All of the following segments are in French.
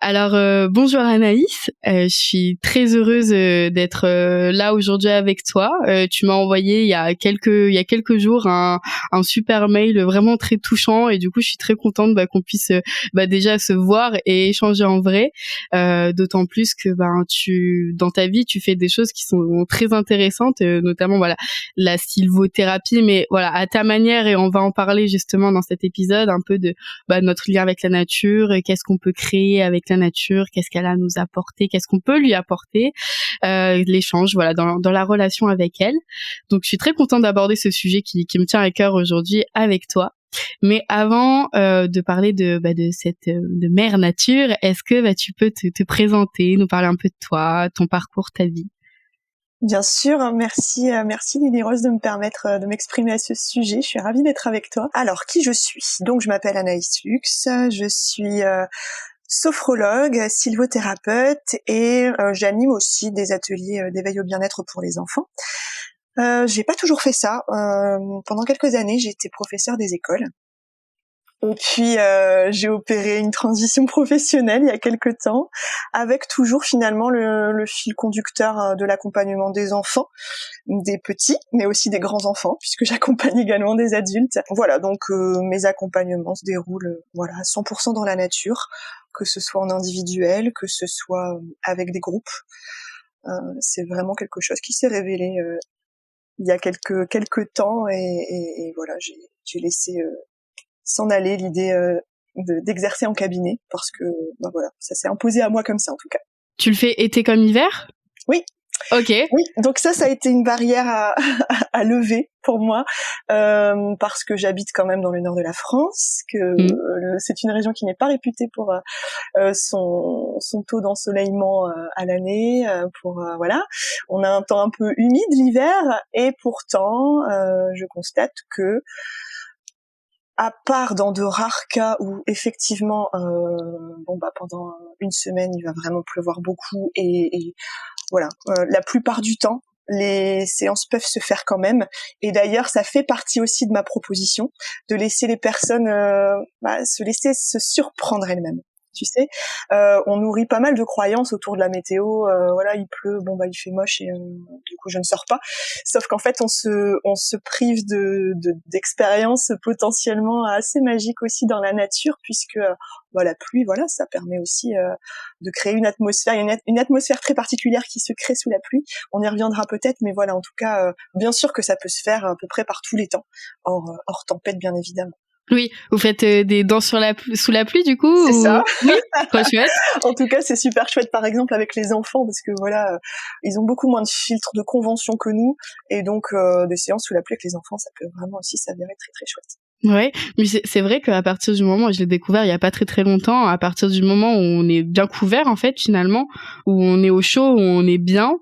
Alors bonjour Anaïs, je suis très heureuse d'être là aujourd'hui avec toi. Tu m'as envoyé il y a quelques jours un super mail vraiment très touchant et du coup je suis très contente qu'on puisse déjà se voir et échanger en vrai. D'autant plus que tu dans ta vie tu fais des choses qui sont très intéressantes, notamment voilà la sylvothérapie, mais voilà à ta manière, et on va en parler justement dans cet épisode un peu de notre lien avec la nature, qu'est-ce qu'on peut créer avec la nature, qu'est-ce qu'elle a à nous apporter, qu'est-ce qu'on peut lui apporter, l'échange, voilà, dans la relation avec elle. Donc, je suis très contente d'aborder ce sujet qui me tient à cœur aujourd'hui avec toi. Mais avant de parler de cette de mère nature, est-ce que tu peux te présenter, nous parler un peu de toi, ton parcours, ta vie? Bien sûr, merci Lily Rose de me permettre de m'exprimer à ce sujet. Je suis ravie d'être avec toi. Alors, qui je suis? Donc, je m'appelle Anaïs Lux, je suis sophrologue, sylvothérapeute et j'anime aussi des ateliers d'éveil au bien-être pour les enfants. J'ai pas toujours fait ça. Pendant quelques années, j'ai été professeure des écoles. Et puis j'ai opéré une transition professionnelle il y a quelque temps, avec toujours finalement le fil conducteur de l'accompagnement des enfants, des petits, mais aussi des grands enfants, puisque j'accompagne également des adultes. Voilà, donc mes accompagnements se déroulent à 100% dans la nature, que ce soit en individuel, que ce soit avec des groupes. C'est vraiment quelque chose qui s'est révélé il y a quelques temps, et voilà, j'ai laissé s'en aller l'idée d'exercer en cabinet, parce que ça s'est imposé à moi comme ça en tout cas. Tu le fais été comme hiver? Oui. Ok. Oui, donc ça a été une barrière à lever pour moi, parce que j'habite quand même dans le nord de la France, que c'est une région qui n'est pas réputée pour son taux d'ensoleillement à l'année, voilà. On a un temps un peu humide l'hiver, et pourtant je constate que, à part dans de rares cas où effectivement pendant une semaine il va vraiment pleuvoir beaucoup, et voilà, la plupart du temps les séances peuvent se faire quand même. Et d'ailleurs ça fait partie aussi de ma proposition, de laisser les personnes se laisser se surprendre elles-mêmes. Tu sais, on nourrit pas mal de croyances autour de la météo. Voilà, il pleut, il fait moche, et du coup je ne sors pas. Sauf qu'en fait on se prive d'expériences potentiellement assez magiques aussi dans la nature, puisque la pluie, ça permet aussi de créer une atmosphère, une atmosphère très particulière qui se crée sous la pluie. On y reviendra peut-être, mais voilà, en tout cas, bien sûr que ça peut se faire à peu près par tous les temps, hors tempête bien évidemment. Oui, vous faites des danses sous la pluie du coup? C'est ça. Oui, trop chouette. En tout cas, c'est super chouette, par exemple avec les enfants, parce que ils ont beaucoup moins de filtres, de conventions que nous, et donc des séances sous la pluie avec les enfants, ça peut vraiment aussi s'avérer très très chouette. Ouais, mais c'est vrai qu'à partir du moment où je l'ai découvert il y a pas très très longtemps, à partir du moment où on est bien couvert en fait finalement, où on est au chaud, où on est bien,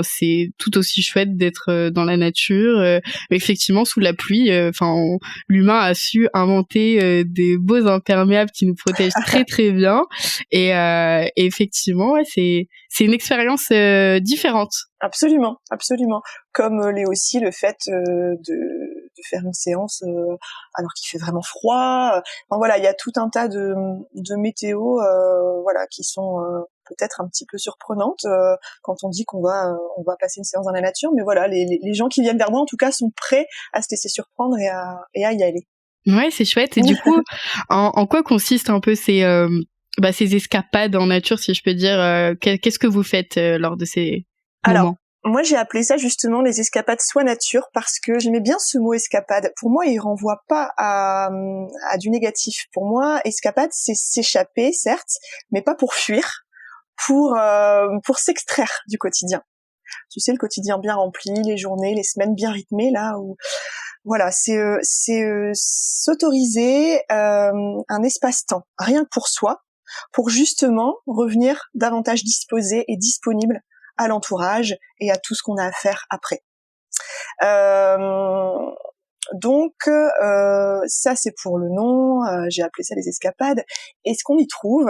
c'est tout aussi chouette d'être dans la nature. Effectivement sous la pluie, l'humain a su inventer des beaux imperméables qui nous protègent très très bien, et effectivement c'est une expérience différente. Absolument, absolument. Comme l'est aussi le fait de faire une séance alors qu'il fait vraiment froid. Il y a tout un tas de météos qui sont peut-être un petit peu surprenantes quand on dit qu'on va passer une séance dans la nature. Mais voilà, les gens qui viennent vers moi en tout cas sont prêts à se laisser surprendre et à y aller. Ouais, c'est chouette. Et du coup, en quoi consistent un peu ces escapades en nature, si je peux dire? Qu'est-ce que vous faites lors de ces moments? Alors, moi j'ai appelé ça justement les escapades soins nature, parce que j'aimais bien ce mot escapade. Pour moi, il renvoie pas à du négatif. Pour moi, escapade, c'est s'échapper, certes, mais pas pour fuir, pour s'extraire du quotidien. Tu sais, le quotidien bien rempli, les journées, les semaines bien rythmées, là où c'est s'autoriser un espace-temps, rien que pour soi, pour justement revenir davantage disposé et disponible à l'entourage et à tout ce qu'on a à faire après. Donc ça c'est pour le nom, j'ai appelé ça les escapades. Et ce qu'on y trouve,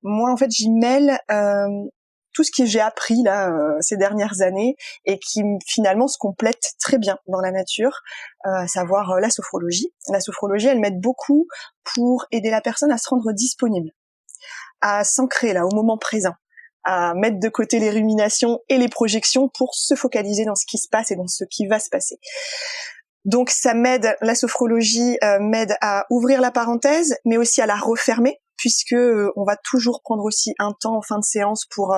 moi en fait j'y mêle tout ce que j'ai appris là ces dernières années, et qui finalement se complète très bien dans la nature, à savoir la sophrologie. La sophrologie, elle m'aide beaucoup pour aider la personne à se rendre disponible. à s'ancrer là, au moment présent, à mettre de côté les ruminations et les projections pour se focaliser dans ce qui se passe et dans ce qui va se passer. Donc ça m'aide, la sophrologie m'aide à ouvrir la parenthèse, mais aussi à la refermer, puisque on va toujours prendre aussi un temps en fin de séance pour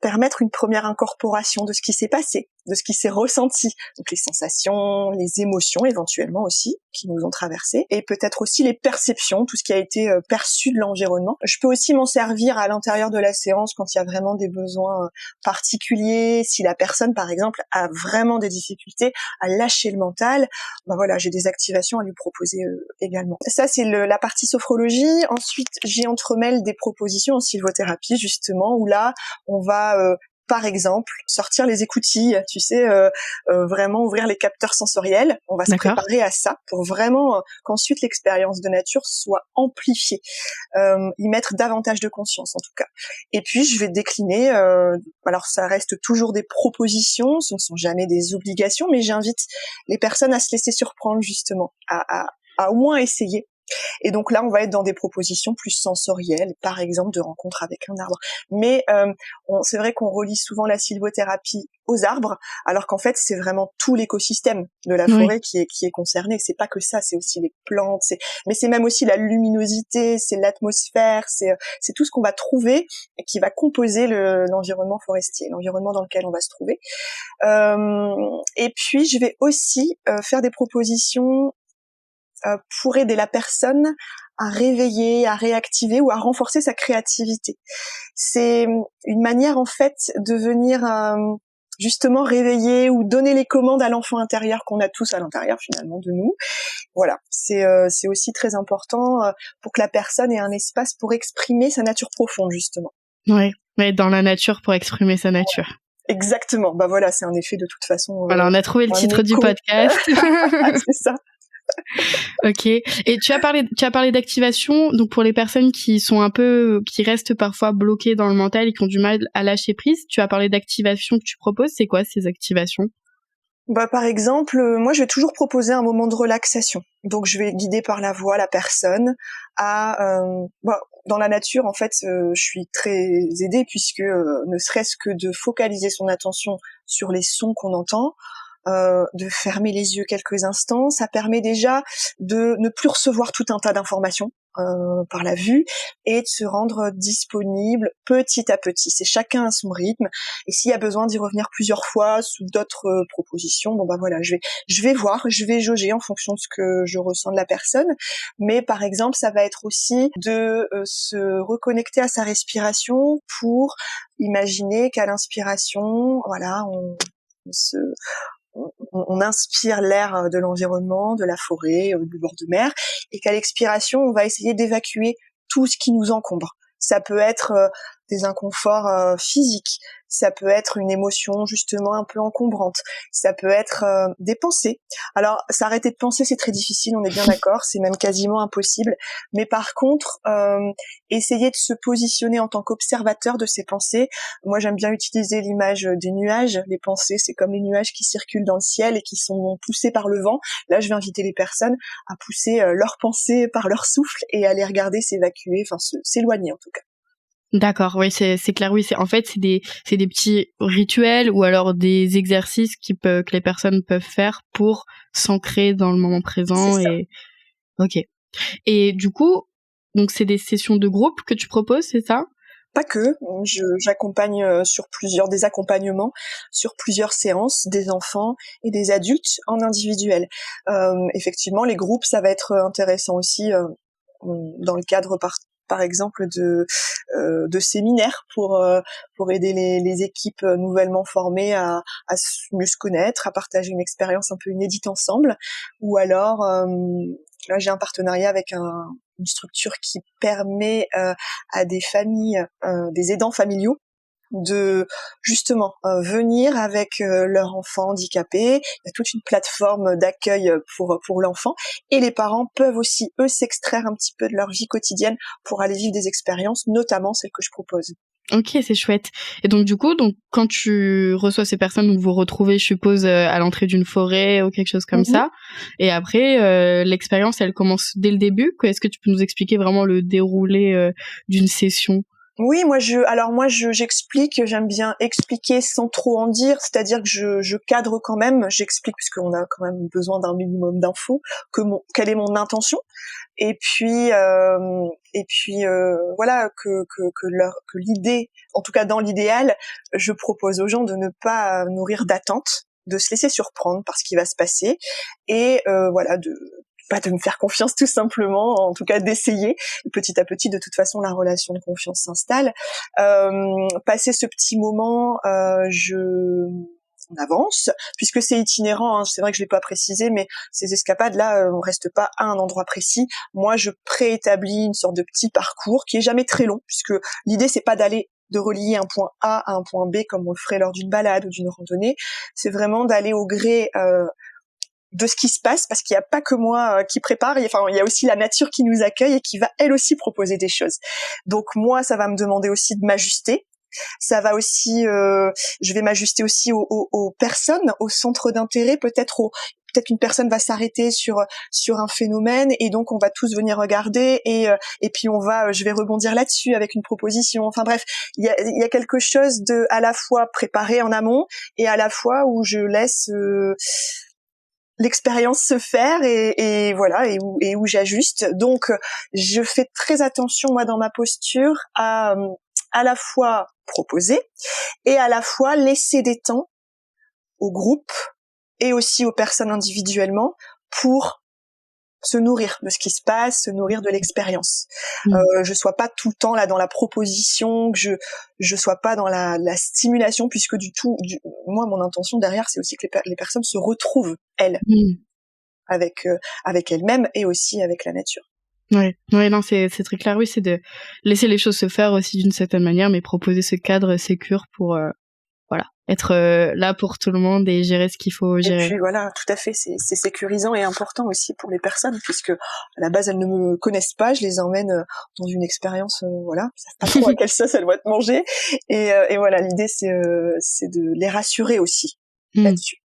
permettre une première incorporation de ce qui s'est passé, de ce qui s'est ressenti, donc les sensations, les émotions éventuellement aussi qui nous ont traversées, et peut-être aussi les perceptions, tout ce qui a été perçu de l'environnement. Je peux aussi m'en servir à l'intérieur de la séance quand il y a vraiment des besoins particuliers, si la personne par exemple a vraiment des difficultés à lâcher le mental, ben voilà, j'ai des activations à lui proposer également. Ça c'est la partie sophrologie. Ensuite j'y entremêle des propositions en sylvothérapie justement, où là on va par exemple, sortir les écoutilles, tu sais, vraiment ouvrir les capteurs sensoriels. On va se préparer à ça pour vraiment qu'ensuite l'expérience de nature soit amplifiée, y mettre davantage de conscience en tout cas. Et puis je vais décliner, alors ça reste toujours des propositions, ce ne sont jamais des obligations, mais j'invite les personnes à se laisser surprendre justement, à au moins essayer. Et donc là, on va être dans des propositions plus sensorielles, par exemple de rencontres avec un arbre. Mais c'est vrai qu'on relie souvent la sylvothérapie aux arbres, alors qu'en fait, c'est vraiment tout l'écosystème de la forêt qui est concerné. C'est pas que ça, c'est aussi les plantes, mais c'est même aussi la luminosité, c'est l'atmosphère, c'est tout ce qu'on va trouver et qui va composer l'environnement forestier, l'environnement dans lequel on va se trouver. Et puis, je vais aussi faire des propositions pour aider la personne à réveiller, à réactiver ou à renforcer sa créativité. C'est une manière en fait de venir justement réveiller ou donner les commandes à l'enfant intérieur qu'on a tous à l'intérieur finalement de nous. Voilà, c'est aussi très important pour que la personne ait un espace pour exprimer sa nature profonde justement. Ouais, être dans la nature pour exprimer sa nature. Exactement, bah voilà, c'est un effet de toute façon. Voilà, on a trouvé le titre du podcast. C'est ça. Ok. Et tu as parlé d'activation. Donc pour les personnes qui restent parfois bloquées dans le mental et qui ont du mal à lâcher prise, tu as parlé d'activation que tu proposes. C'est quoi ces activations? Bah par exemple, moi je vais toujours proposer un moment de relaxation. Donc je vais guider par la voix la personne à dans la nature en fait, je suis très aidée puisque ne serait-ce que de focaliser son attention sur les sons qu'on entend, de fermer les yeux quelques instants, ça permet déjà de ne plus recevoir tout un tas d'informations par la vue et de se rendre disponible petit à petit. C'est chacun à son rythme et s'il y a besoin d'y revenir plusieurs fois sous d'autres propositions, bon bah voilà, je vais voir, je vais jauger en fonction de ce que je ressens de la personne. Mais par exemple, ça va être aussi de se reconnecter à sa respiration pour imaginer qu'à l'inspiration, voilà, on inspire l'air de l'environnement, de la forêt, du bord de mer, et qu'à l'expiration, on va essayer d'évacuer tout ce qui nous encombre. Ça peut être des inconforts physiques, ça peut être une émotion justement un peu encombrante, ça peut être des pensées. Alors s'arrêter de penser c'est très difficile, on est bien d'accord, c'est même quasiment impossible, mais par contre essayer de se positionner en tant qu'observateur de ces pensées. Moi j'aime bien utiliser l'image des nuages. Les pensées c'est comme les nuages qui circulent dans le ciel et qui sont poussés par le vent. Là je vais inviter les personnes à pousser leurs pensées par leur souffle et à les regarder s'évacuer, enfin s'éloigner en tout cas. D'accord, oui, c'est clair, oui, c'est des petits rituels ou alors des exercices que les personnes peuvent faire pour s'ancrer dans le moment présent et OK. Et du coup, donc c'est des sessions de groupe que tu proposes, c'est ça? Pas que, j'accompagne des accompagnements sur plusieurs séances, des enfants et des adultes en individuel. Effectivement, les groupes, ça va être intéressant aussi dans le cadre par exemple de séminaires pour aider les équipes nouvellement formées à mieux se connaître, à partager une expérience un peu inédite ensemble, ou alors là j'ai un partenariat avec une structure qui permet à des familles, des aidants familiaux de justement venir avec leur enfant handicapé. Il y a toute une plateforme d'accueil pour l'enfant et les parents peuvent aussi eux s'extraire un petit peu de leur vie quotidienne pour aller vivre des expériences, notamment celles que je propose. Ok, c'est chouette. Et donc du coup, quand tu reçois ces personnes, vous vous retrouvez, je suppose, à l'entrée d'une forêt ou quelque chose comme ça. Et après, l'expérience, elle commence dès le début. Est-ce que tu peux nous expliquer vraiment le déroulé d'une session? Oui, j'explique, j'aime bien expliquer sans trop en dire, c'est-à-dire que je cadre quand même, j'explique puisqu'on a quand même besoin d'un minimum d'infos, quelle est mon intention, et puis voilà que l'idée, en tout cas dans l'idéal, je propose aux gens de ne pas nourrir d'attentes, de se laisser surprendre par ce qui va se passer, et voilà de me faire confiance tout simplement, en tout cas d'essayer. Petit à petit, de toute façon, la relation de confiance s'installe. Passer ce petit moment, on avance, puisque c'est itinérant, hein, c'est vrai que je l'ai pas précisé, mais ces escapades-là, on reste pas à un endroit précis. Moi, je préétablis une sorte de petit parcours qui est jamais très long, puisque l'idée, c'est pas de relier un point A à un point B comme on le ferait lors d'une balade ou d'une randonnée. C'est vraiment d'aller au gré de ce qui se passe, parce qu'il n'y a pas que moi qui prépare, il y a aussi la nature qui nous accueille et qui va elle aussi proposer des choses. Donc moi, ça va me demander aussi de m'ajuster. Ça va aussi, je vais m'ajuster aussi aux personnes, aux centres d'intérêt, peut-être une personne va s'arrêter sur un phénomène, et donc on va tous venir regarder, et puis je vais rebondir là-dessus avec une proposition. Enfin bref, il y a quelque chose de à la fois préparé en amont et à la fois où je laisse l'expérience se faire, et voilà, et où j'ajuste. Donc je fais très attention, moi, dans ma posture, à la fois proposer et à la fois laisser des temps au groupe et aussi aux personnes individuellement pour se nourrir de ce qui se passe, se nourrir de l'expérience. Je sois pas tout le temps là dans la proposition, que je sois pas dans la stimulation, puisque moi, mon intention derrière, c'est aussi que les personnes se retrouvent, elles, avec elles-mêmes et aussi avec la nature. Ouais, non, c'est très clair. Oui, c'est de laisser les choses se faire aussi d'une certaine manière, mais proposer ce cadre sécure pour voilà, être là pour tout le monde et gérer ce qu'il faut gérer. Et puis voilà, tout à fait, c'est sécurisant et important aussi pour les personnes, puisque à la base elles ne me connaissent pas, je les emmène dans une expérience, voilà, ils savent pas trop à quelle sauce elles vont être mangées, et voilà, l'idée c'est de les rassurer aussi là-dessus.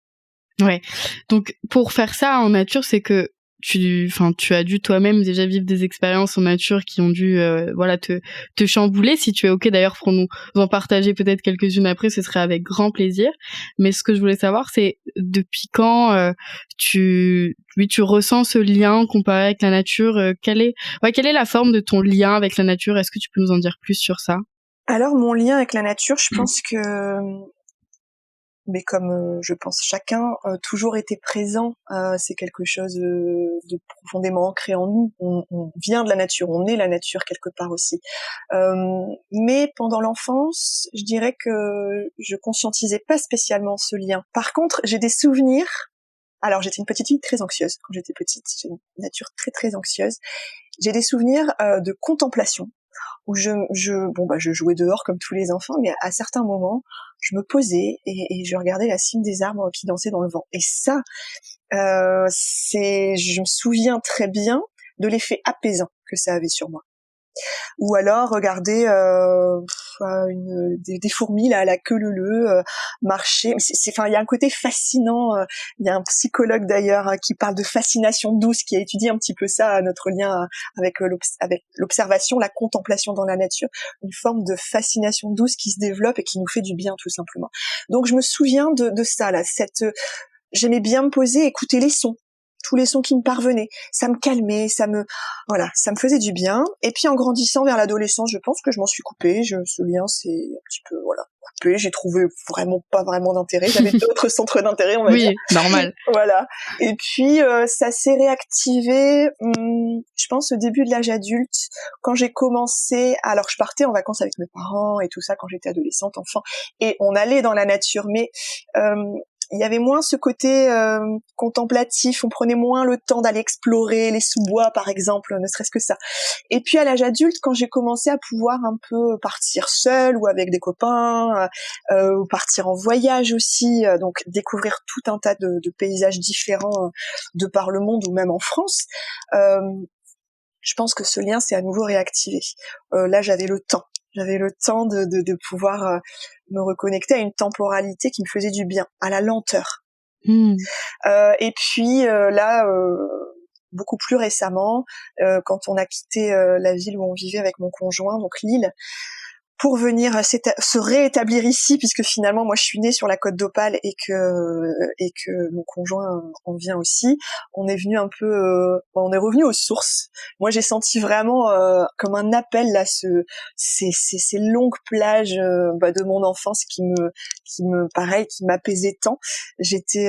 Ouais. Donc pour faire ça en nature, c'est que tu as dû toi-même déjà vivre des expériences en nature qui ont dû voilà te chambouler. Si tu es OK d'ailleurs pour nous en partager peut-être quelques-unes après, ce serait avec grand plaisir. Mais ce que je voulais savoir, c'est depuis quand tu ressens ce lien comparé avec la nature, quelle est la forme de ton lien avec la nature? Est-ce que tu peux nous en dire plus sur ça? Alors mon lien avec la nature, je pense que, mais comme je pense chacun, toujours été présent. C'est quelque chose de profondément ancré en nous. On vient de la nature, on est la nature quelque part aussi. Mais pendant l'enfance, je dirais que je conscientisais pas spécialement ce lien. Par contre, j'ai des souvenirs. Alors, j'étais une petite fille très anxieuse quand j'étais petite. J'ai une nature très très anxieuse. J'ai des souvenirs de contemplation, où je jouais dehors comme tous les enfants, mais à certains moments, je me posais et je regardais la cime des arbres qui dansaient dans le vent. Et ça, je me souviens très bien de l'effet apaisant que ça avait sur moi. Ou alors regarder des fourmis là à la queue leu marcher. Il y a un côté fascinant. Il y a un psychologue d'ailleurs qui parle de fascination douce, qui a étudié un petit peu ça, notre lien avec l'observation, la contemplation dans la nature, une forme de fascination douce qui se développe et qui nous fait du bien tout simplement. Donc je me souviens de ça là. J'aimais bien me poser, écouter les sons. Tous les sons qui me parvenaient, ça me calmait, ça me faisait du bien. Et puis en grandissant vers l'adolescence, je pense que je m'en suis coupée. Ce lien, c'est un petit peu coupé. J'ai trouvé pas vraiment d'intérêt. J'avais d'autres centres d'intérêt, on va dire. Oui, normal. Voilà. Et puis ça s'est réactivé, je pense au début de l'âge adulte, quand j'ai commencé. Alors je partais en vacances avec mes parents et tout ça quand j'étais adolescente, enfant, et on allait dans la nature, mais il y avait moins ce côté contemplatif, on prenait moins le temps d'aller explorer les sous-bois par exemple, ne serait-ce que ça. Et puis à l'âge adulte, quand j'ai commencé à pouvoir un peu partir seule ou avec des copains, ou partir en voyage aussi, donc découvrir tout un tas de paysages différents de par le monde ou même en France, je pense que ce lien s'est à nouveau réactivé. Là j'avais le temps. J'avais le temps de pouvoir me reconnecter à une temporalité qui me faisait du bien, à la lenteur. Et puis là, beaucoup plus récemment, quand on a quitté la ville où on vivait avec mon conjoint, donc Lille, pour venir se réétablir ici, puisque finalement moi je suis née sur la Côte d'Opale et que mon conjoint en vient aussi. On est venu un peu, on est revenu aux sources. Moi j'ai senti vraiment comme un appel là, ces longues plages de mon enfance qui m'apaisaient tant. J'étais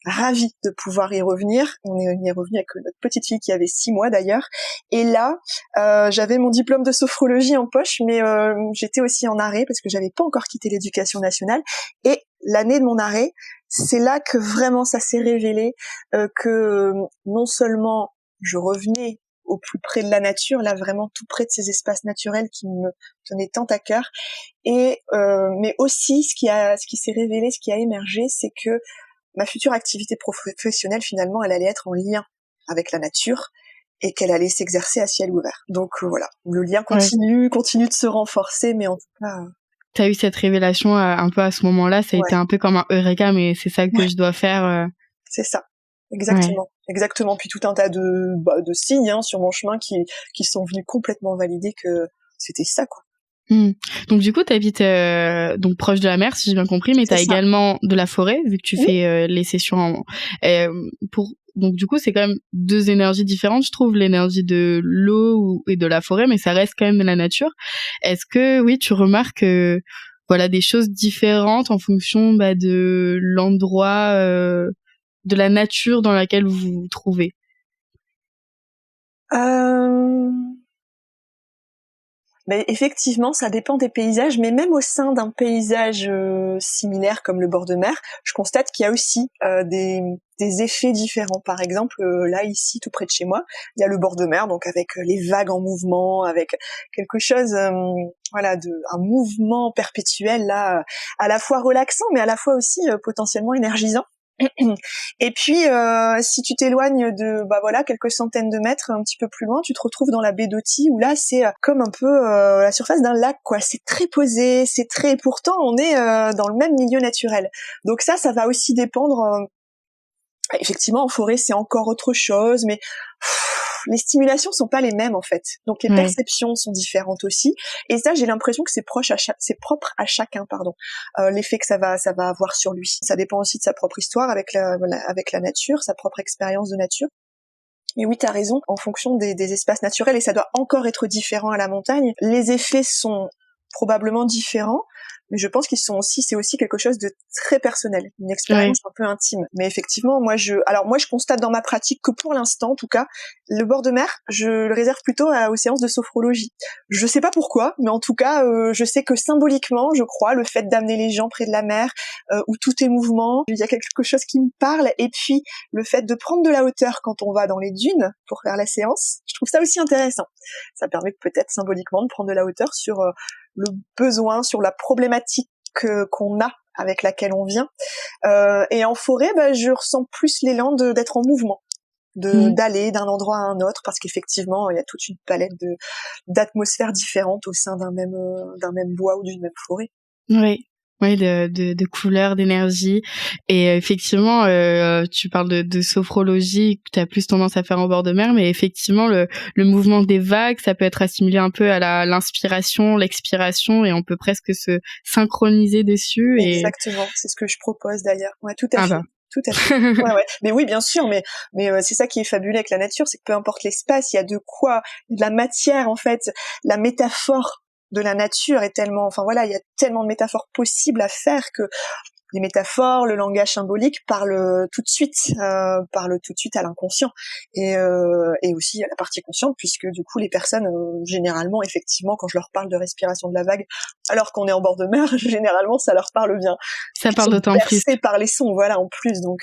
ravie de pouvoir y revenir. On est revenu avec notre petite fille qui avait 6 mois d'ailleurs. Et là, j'avais mon diplôme de sophrologie en poche, mais j'étais aussi en arrêt parce que j'avais pas encore quitté l'éducation nationale. Et l'année de mon arrêt, c'est là que vraiment ça s'est révélé que non seulement je revenais au plus près de la nature, là vraiment tout près de ces espaces naturels qui me tenaient tant à cœur, et mais aussi ce qui s'est révélé, ce qui a émergé, c'est que ma future activité professionnelle finalement, elle allait être en lien avec la nature et qu'elle allait s'exercer à ciel ouvert. Donc voilà, le lien continue de se renforcer, mais en tout cas... T'as eu cette révélation un peu à ce moment-là, ça a été un peu comme un eureka, mais c'est ça que je dois faire. C'est ça, exactement. Exactement. Puis tout un tas de signes sur mon chemin qui sont venus complètement valider que c'était ça, quoi. Donc du coup, t'habites donc proche de la mer, si j'ai bien compris, mais t'as également de la forêt, vu que tu fais les sessions donc du coup, c'est quand même 2 énergies différentes, je trouve, l'énergie de l'eau et de la forêt, mais ça reste quand même de la nature. Est-ce que oui, tu remarques voilà des choses différentes en fonction de l'endroit, de la nature dans laquelle vous vous trouvez? Mais effectivement, ça dépend des paysages, mais même au sein d'un paysage similaire comme le bord de mer, je constate qu'il y a aussi des effets différents. Par exemple, là ici, tout près de chez moi, il y a le bord de mer, donc avec les vagues en mouvement, avec quelque chose, un mouvement perpétuel là, à la fois relaxant, mais à la fois aussi potentiellement énergisant. Et puis si tu t'éloignes de quelques centaines de mètres un petit peu plus loin, tu te retrouves dans la baie d'Authie où là c'est comme un peu la surface d'un lac, quoi. C'est très posé, pourtant on est dans le même milieu naturel. Donc ça va aussi dépendre. Effectivement, en forêt c'est encore autre chose, mais les stimulations sont pas les mêmes en fait. Donc les perceptions sont différentes aussi. Et ça, j'ai l'impression que c'est propre à chacun, l'effet que ça va avoir sur lui. Ça dépend aussi de sa propre histoire avec la nature, sa propre expérience de nature. Et oui, t'as raison. En fonction des espaces naturels, et ça doit encore être différent à la montagne, les effets sont probablement différents. Mais je pense c'est aussi quelque chose de très personnel, une expérience un peu intime. Mais effectivement, moi je constate dans ma pratique que pour l'instant, en tout cas, le bord de mer, je le réserve plutôt aux séances de sophrologie. Je sais pas pourquoi, mais en tout cas, je sais que symboliquement, je crois, le fait d'amener les gens près de la mer, où tout est mouvement, il y a quelque chose qui me parle, et puis le fait de prendre de la hauteur quand on va dans les dunes pour faire la séance, je trouve ça aussi intéressant. Ça permet peut-être symboliquement de prendre de la hauteur sur le besoin, sur la problématique qu'on a avec laquelle on vient. Et en forêt, je ressens plus l'élan d'être en mouvement, d'aller d'un endroit à un autre, parce qu'effectivement, il y a toute une palette d'atmosphères différentes au sein d'un même bois ou d'une même forêt. Oui, de couleurs, d'énergie. Et effectivement, tu parles de sophrologie, que tu as plus tendance à faire en bord de mer, mais effectivement, le mouvement des vagues, ça peut être assimilé un peu à l'inspiration, l'expiration, et on peut presque se synchroniser dessus. Exactement, c'est ce que je propose d'ailleurs. Ouais, tout à fait. Tout à fait. Ouais. Mais oui, bien sûr, mais c'est ça qui est fabuleux avec la nature, c'est que peu importe l'espace, il y a de la matière, en fait, la métaphore de la nature est tellement, il y a tellement de métaphores possibles à faire que les métaphores, le langage symbolique parlent tout de suite à l'inconscient et aussi à la partie consciente, puisque du coup les personnes généralement, effectivement, quand je leur parle de respiration de la vague, alors qu'on est en bord de mer, généralement ça leur parle bien. Ça parle d'autant plus par les sons, en plus, donc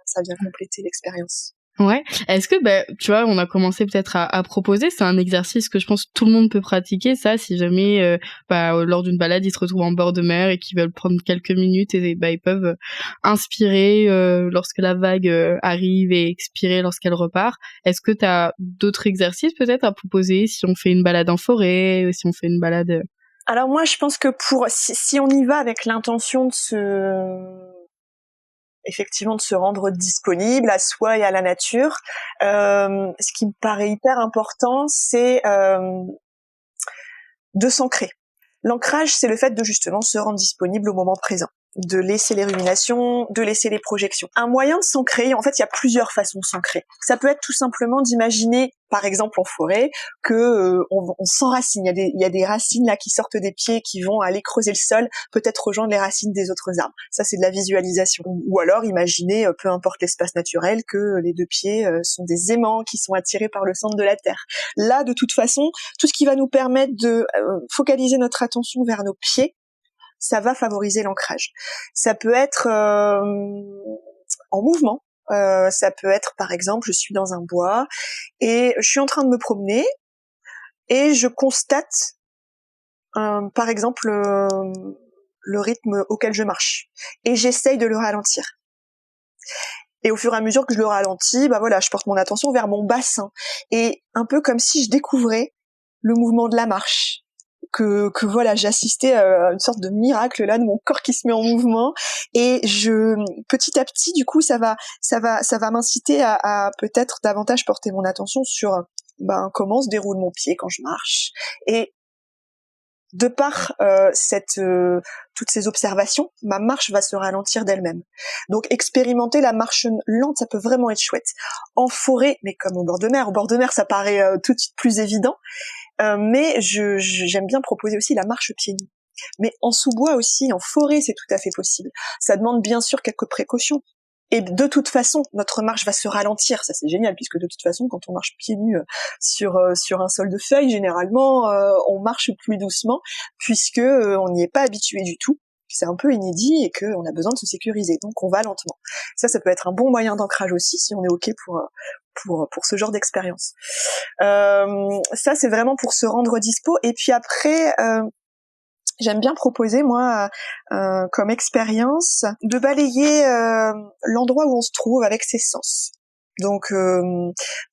ça vient compléter l'expérience. Ouais. Est-ce que, tu vois, on a commencé peut-être à proposer, c'est un exercice que je pense que tout le monde peut pratiquer, ça, si jamais, lors d'une balade, ils se retrouvent en bord de mer et qu'ils veulent prendre quelques minutes et ils peuvent inspirer lorsque la vague arrive et expirer lorsqu'elle repart. Est-ce que t'as d'autres exercices peut-être à proposer si on fait une balade en forêt, ou si on fait une balade... Alors moi, je pense que si on y va avec l'intention effectivement de se rendre disponible à soi et à la nature, ce qui me paraît hyper important, c'est de s'ancrer. L'ancrage, c'est le fait de justement se rendre disponible au moment présent, de laisser les ruminations, de laisser les projections. Un moyen de s'ancrer, en fait, il y a plusieurs façons de s'ancrer. Ça peut être tout simplement d'imaginer, par exemple en forêt, que on s'enracine. Il y a des racines là qui sortent des pieds, qui vont aller creuser le sol, peut-être rejoindre les racines des autres arbres. Ça, c'est de la visualisation. Ou alors imaginer, peu importe l'espace naturel, que les deux pieds sont des aimants qui sont attirés par le centre de la terre. Là, de toute façon, tout ce qui va nous permettre de focaliser notre attention vers nos pieds, ça va favoriser l'ancrage. Ça peut être en mouvement. Ça peut être, par exemple, je suis dans un bois et je suis en train de me promener et je constate, par exemple, le rythme auquel je marche et j'essaye de le ralentir. Et au fur et à mesure que je le ralentis, je porte mon attention vers mon bassin et un peu comme si je découvrais le mouvement de la marche. Que j'assistais à une sorte de miracle là de mon corps qui se met en mouvement et petit à petit du coup ça va m'inciter à peut-être davantage porter mon attention sur comment se déroule mon pied quand je marche et de par toutes ces observations, ma marche va se ralentir d'elle-même. Donc expérimenter la marche lente, ça peut vraiment être chouette. En forêt, mais comme au bord de mer, ça paraît tout de suite plus évident. Mais j'aime bien proposer aussi la marche pieds nus. Mais en sous-bois aussi, en forêt, c'est tout à fait possible. Ça demande bien sûr quelques précautions. Et de toute façon, notre marche va se ralentir. Ça, c'est génial, puisque de toute façon, quand on marche pieds nus sur un sol de feuilles, généralement, on marche plus doucement, puisque on n'y est pas habitué du tout. C'est un peu inédit et qu'on a besoin de se sécuriser. Donc, on va lentement. Ça peut être un bon moyen d'ancrage aussi, si on est OK pour ce genre d'expérience. Ça, c'est vraiment pour se rendre dispo. Et puis après, j'aime bien proposer, moi, comme expérience, de balayer l'endroit où on se trouve avec ses sens. Donc,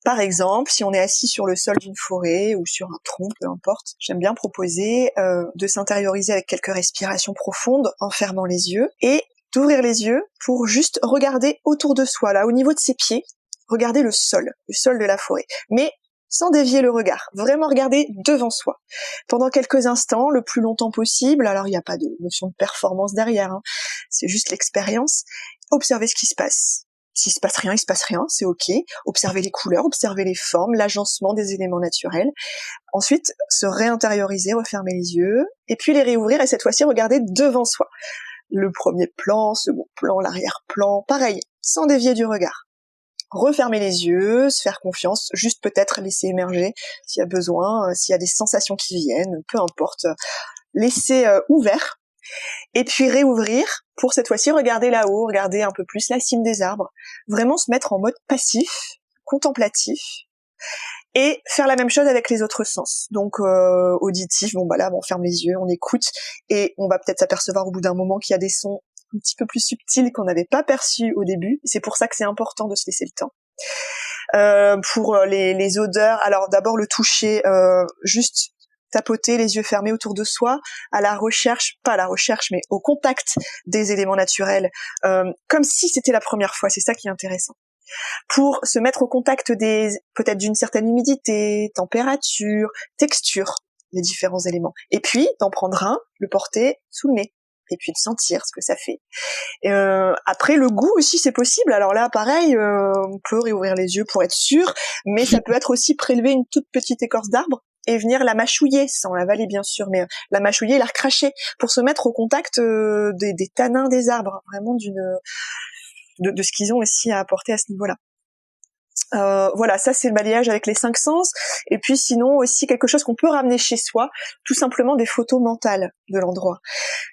par exemple, si on est assis sur le sol d'une forêt ou sur un tronc, peu importe, j'aime bien proposer de s'intérioriser avec quelques respirations profondes en fermant les yeux et d'ouvrir les yeux pour juste regarder autour de soi, là, au niveau de ses pieds, regarder le sol de la forêt. Mais sans dévier le regard, vraiment regarder devant soi. Pendant quelques instants, le plus longtemps possible, alors il n'y a pas de notion de performance derrière, c'est juste l'expérience, observer ce qui se passe. S'il se passe rien, il se passe rien, c'est ok. Observer les couleurs, observer les formes, l'agencement des éléments naturels. Ensuite, se réintérioriser, refermer les yeux, et puis les réouvrir, et cette fois-ci regarder devant soi. Le premier plan, second plan, l'arrière-plan, pareil, sans dévier du regard. Refermer les yeux, se faire confiance, juste peut-être laisser émerger s'il y a besoin, s'il y a des sensations qui viennent, peu importe, laisser ouvert, et puis réouvrir pour cette fois-ci regarder là-haut, regarder un peu plus la cime des arbres, vraiment se mettre en mode passif, contemplatif, et faire la même chose avec les autres sens. Donc auditif, on ferme les yeux, on écoute, et on va peut-être s'apercevoir au bout d'un moment qu'il y a des sons un petit peu plus subtil qu'on n'avait pas perçu au début. C'est pour ça que c'est important de se laisser le temps. Pour les odeurs, alors d'abord le toucher, juste tapoter les yeux fermés autour de soi, pas à la recherche, mais au contact des éléments naturels, comme si c'était la première fois. C'est ça qui est intéressant. Pour se mettre au contact peut-être d'une certaine humidité, température, texture, les différents éléments. Et puis d'en prendre un, le porter sous le nez. Et puis de sentir ce que ça fait. Après, le goût aussi, c'est possible. Alors là, pareil, on peut réouvrir les yeux pour être sûr, mais ça peut être aussi prélever une toute petite écorce d'arbre et venir la mâchouiller, sans l'avaler bien sûr, mais la mâchouiller et la recracher pour se mettre au contact des tanins des arbres, vraiment de ce qu'ils ont aussi à apporter à ce niveau-là. Voilà, ça c'est le balayage avec les 5 sens. Et puis sinon aussi quelque chose qu'on peut ramener chez soi, tout simplement des photos mentales de l'endroit.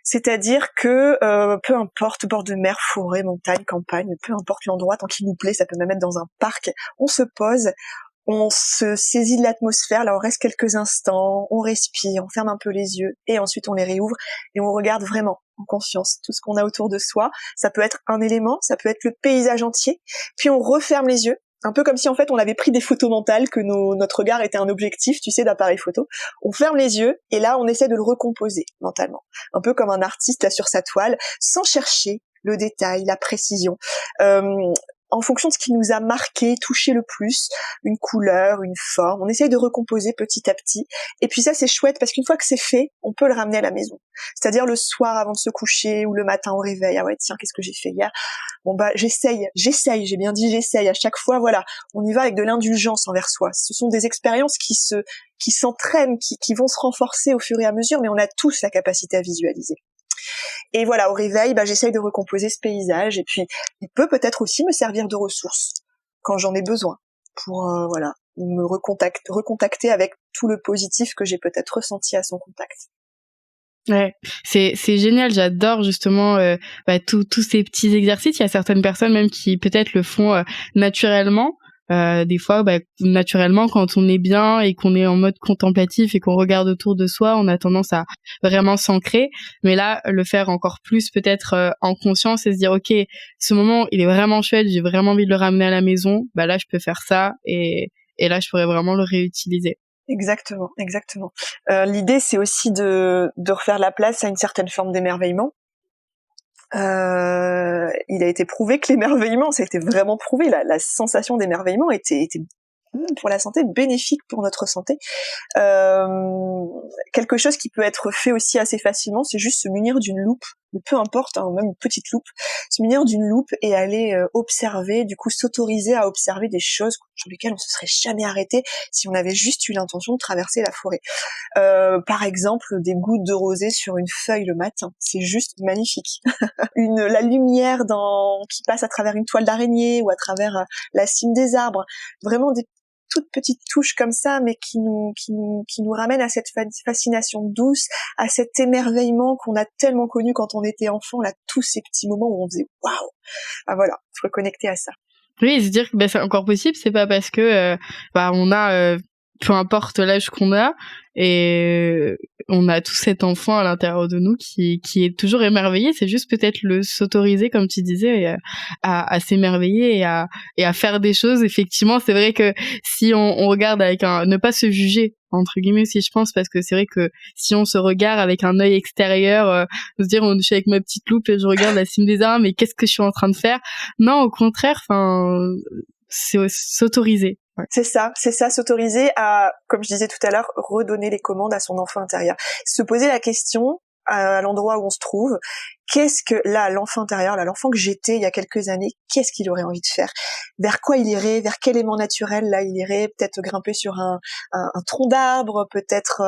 C'est-à-dire que peu importe, bord de mer, forêt, montagne, campagne, peu importe l'endroit, tant qu'il nous plaît, ça peut même être dans un parc, on se pose, on se saisit de l'atmosphère, là on reste quelques instants, on respire, on ferme un peu les yeux et ensuite on les réouvre et on regarde vraiment en conscience tout ce qu'on a autour de soi. Ça peut être un élément, ça peut être le paysage entier, puis on referme les yeux. Un peu comme si en fait on avait pris des photos mentales, que notre regard était un objectif, tu sais, d'appareil photo. On ferme les yeux et là on essaie de le recomposer mentalement. Un peu comme un artiste là sur sa toile, sans chercher le détail, la précision. En fonction de ce qui nous a marqué, touché le plus, une couleur, une forme, on essaye de recomposer petit à petit. Et puis ça c'est chouette parce qu'une fois que c'est fait, on peut le ramener à la maison. C'est-à-dire le soir avant de se coucher ou le matin au réveil. Ah ouais tiens, qu'est-ce que j'ai fait hier ? Bon bah j'essaye, j'ai bien dit j'essaye. À chaque fois, voilà, on y va avec de l'indulgence envers soi. Ce sont des expériences qui s'entraînent, qui vont se renforcer au fur et à mesure, mais on a tous la capacité à visualiser. Et voilà, au réveil, j'essaye de recomposer ce paysage, et puis il peut peut-être aussi me servir de ressource quand j'en ai besoin pour voilà, me recontacter avec tout le positif que j'ai peut-être ressenti à son contact. Ouais, c'est génial, j'adore justement tous ces petits exercices. Il y a certaines personnes même qui peut-être le font naturellement. Des fois, naturellement, quand on est bien et qu'on est en mode contemplatif et qu'on regarde autour de soi, on a tendance à vraiment s'ancrer. Mais là, le faire encore plus peut-être en conscience et se dire, ok, ce moment, il est vraiment chouette, j'ai vraiment envie de le ramener à la maison. Là, je peux faire ça et là, je pourrais vraiment le réutiliser. Exactement. L'idée, c'est aussi de refaire la place à une certaine forme d'émerveillement. Il a été prouvé que l'émerveillement, ça a été vraiment prouvé, la sensation d'émerveillement était pour la santé bénéfique pour notre santé. Quelque chose qui peut être fait aussi assez facilement, c'est juste se munir d'une loupe, peu importe, même une petite loupe, se munir d'une loupe et aller observer, du coup s'autoriser à observer des choses sur lesquelles on se serait jamais arrêté si on avait juste eu l'intention de traverser la forêt. Par exemple, des gouttes de rosée sur une feuille le matin, c'est juste magnifique. La lumière qui passe à travers une toile d'araignée ou à travers la cime des arbres, vraiment des toutes petites touches comme ça, mais qui nous ramènent à cette fascination douce, à cet émerveillement qu'on a tellement connu quand on était enfant, là, tous ces petits moments où on faisait waouh. Voilà, se reconnecter à ça. Oui, se dire que c'est encore possible, c'est pas parce que on a peu importe l'âge qu'on a et on a tout cet enfant à l'intérieur de nous qui est toujours émerveillé. C'est juste peut-être le s'autoriser, comme tu disais, à s'émerveiller et à faire des choses. Effectivement, c'est vrai que si on regarde avec ne pas se juger entre guillemets aussi, je pense, parce que c'est vrai que si on se regarde avec un œil extérieur, se dire je suis avec ma petite loupe et je regarde la cime des arbres, mais qu'est-ce que je suis en train de faire? Non, au contraire, c'est s'autoriser. Ouais. C'est ça, s'autoriser à, comme je disais tout à l'heure, redonner les commandes à son enfant intérieur. Se poser la question à l'endroit où on se trouve, qu'est-ce que là, l'enfant intérieur, là, l'enfant que j'étais il y a quelques années, qu'est-ce qu'il aurait envie de faire? Vers quoi il irait? Vers quel aimant naturel là il irait? Peut-être grimper sur un tronc d'arbre, peut-être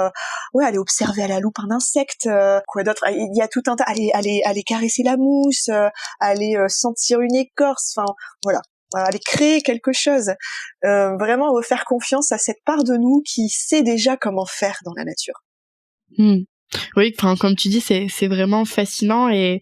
aller observer à la loupe un insecte, quoi d'autre? Il y a tout un tas, aller caresser la mousse, aller sentir une écorce, voilà. Aller créer quelque chose, vraiment refaire confiance à cette part de nous qui sait déjà comment faire dans la nature. Oui, comme tu dis, c'est vraiment fascinant et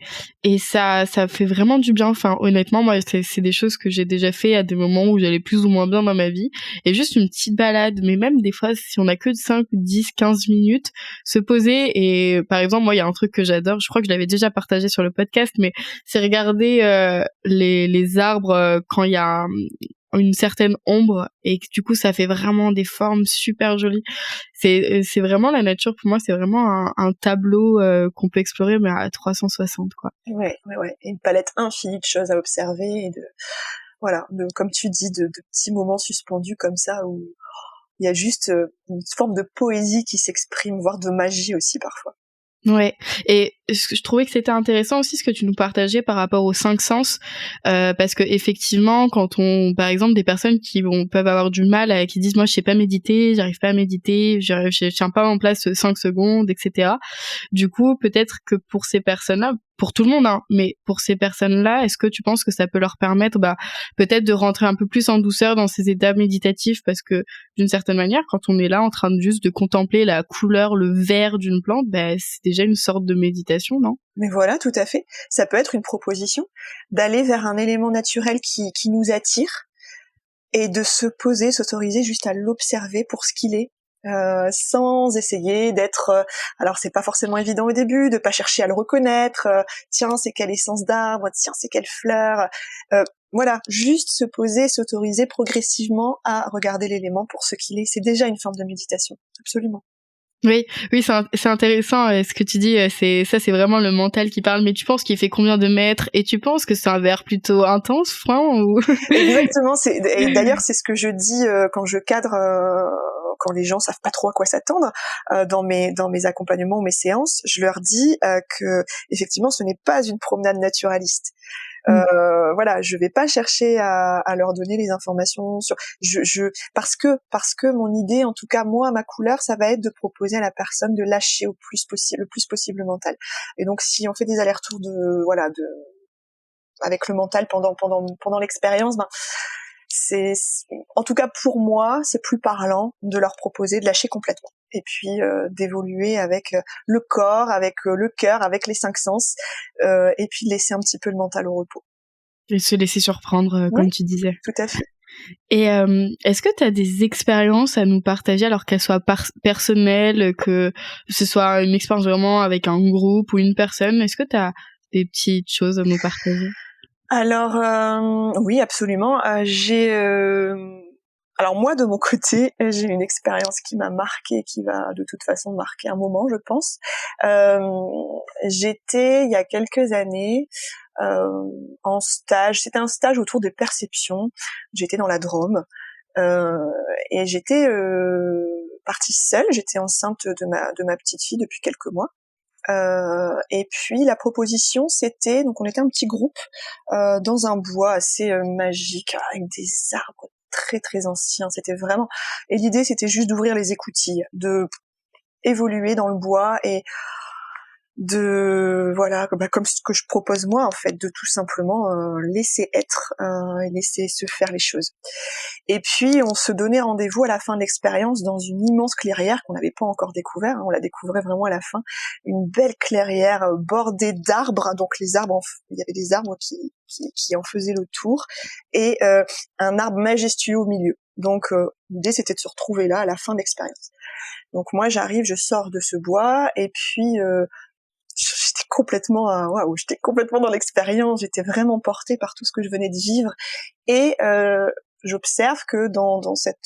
ça fait vraiment du bien. Honnêtement, moi, c'est des choses que j'ai déjà fait à des moments où j'allais plus ou moins bien dans ma vie. Et juste une petite balade, mais même des fois, si on a que 5, 10, 15 minutes, se poser et, par exemple, moi, il y a un truc que j'adore, je crois que je l'avais déjà partagé sur le podcast, mais c'est regarder les arbres quand il y a une certaine ombre et que du coup ça fait vraiment des formes super jolies. C'est vraiment la nature, pour moi c'est vraiment un tableau qu'on peut explorer mais à 360 quoi. Ouais, et une palette infinie de choses à observer et comme tu dis, de petits moments suspendus comme ça où il y a juste une forme de poésie qui s'exprime, voire de magie aussi parfois. Ouais, et je trouvais que c'était intéressant aussi ce que tu nous partageais par rapport aux 5 sens, parce que effectivement, quand par exemple, des personnes qui peuvent avoir du mal, qui disent moi je sais pas méditer, j'arrive pas à méditer, je tiens pas en place 5 secondes, etc. Du coup, peut-être que pour ces personnes-là, pour tout le monde, hein, mais pour ces personnes-là, est-ce que tu penses que ça peut leur permettre peut-être de rentrer un peu plus en douceur dans ces états méditatifs, parce que d'une certaine manière, quand on est là en train de juste de contempler la couleur, le vert d'une plante, c'est déjà une sorte de méditation, non? Mais voilà, tout à fait. Ça peut être une proposition d'aller vers un élément naturel qui nous attire et de se poser, s'autoriser juste à l'observer pour ce qu'il est. Sans essayer d'être alors c'est pas forcément évident au début, de pas chercher à le reconnaître, tiens c'est quelle essence d'arbre, tiens c'est quelle fleur, voilà, juste se poser, s'autoriser progressivement à regarder l'élément pour ce qu'il est, c'est déjà une forme de méditation, absolument. Oui, c'est intéressant ce que tu dis. C'est vraiment le mental qui parle. Mais tu penses qu'il fait combien de mètres? Et tu penses que c'est un verre plutôt intense, franc ou... Exactement. Et d'ailleurs, c'est ce que je dis quand je cadre, quand les gens savent pas trop à quoi s'attendre dans mes accompagnements ou mes séances. Je leur dis que effectivement, ce n'est pas une promenade naturaliste. Voilà, je vais pas chercher à leur donner les informations sur parce que mon idée, en tout cas moi, ma couleur, ça va être de proposer à la personne de lâcher le plus possible le mental. Et donc si on fait des allers-retours avec le mental pendant l'expérience, c'est en tout cas pour moi, c'est plus parlant de leur proposer de lâcher complètement. Et puis d'évoluer avec le corps, avec le cœur, avec les 5 sens, et puis de laisser un petit peu le mental au repos. Et se laisser surprendre, comme tu disais. Tout à fait. Et est-ce que tu as des expériences à nous partager, alors qu'elles soient personnelles, que ce soit une expérience vraiment avec un groupe ou une personne? Est-ce que tu as des petites choses à nous partager? Alors oui, absolument. Alors moi, de mon côté, j'ai une expérience qui m'a marquée, qui va de toute façon marquer un moment, je pense. J'étais, il y a quelques années, en stage. C'était un stage autour de perception. J'étais dans la Drôme et j'étais partie seule. J'étais enceinte de ma petite fille depuis quelques mois. Et puis la proposition, c'était, donc on était un petit groupe dans un bois assez magique avec des arbres très très anciens. C'était vraiment, et l'idée c'était juste d'ouvrir les écoutilles, de évoluer dans le bois et de comme ce que je propose moi en fait, de tout simplement laisser être et laisser se faire les choses. Et puis on se donnait rendez-vous à la fin de l'expérience dans une immense clairière qu'on n'avait pas encore découvert, on la découvrait vraiment à la fin, une belle clairière bordée d'arbres, donc les arbres, il y avait des arbres qui en faisaient le tour, et un arbre majestueux au milieu. Donc l'idée c'était de se retrouver là à la fin de l'expérience. Donc moi j'arrive, je sors de ce bois, et puis j'étais complètement j'étais complètement dans l'expérience, j'étais vraiment portée par tout ce que je venais de vivre, et j'observe que dans cet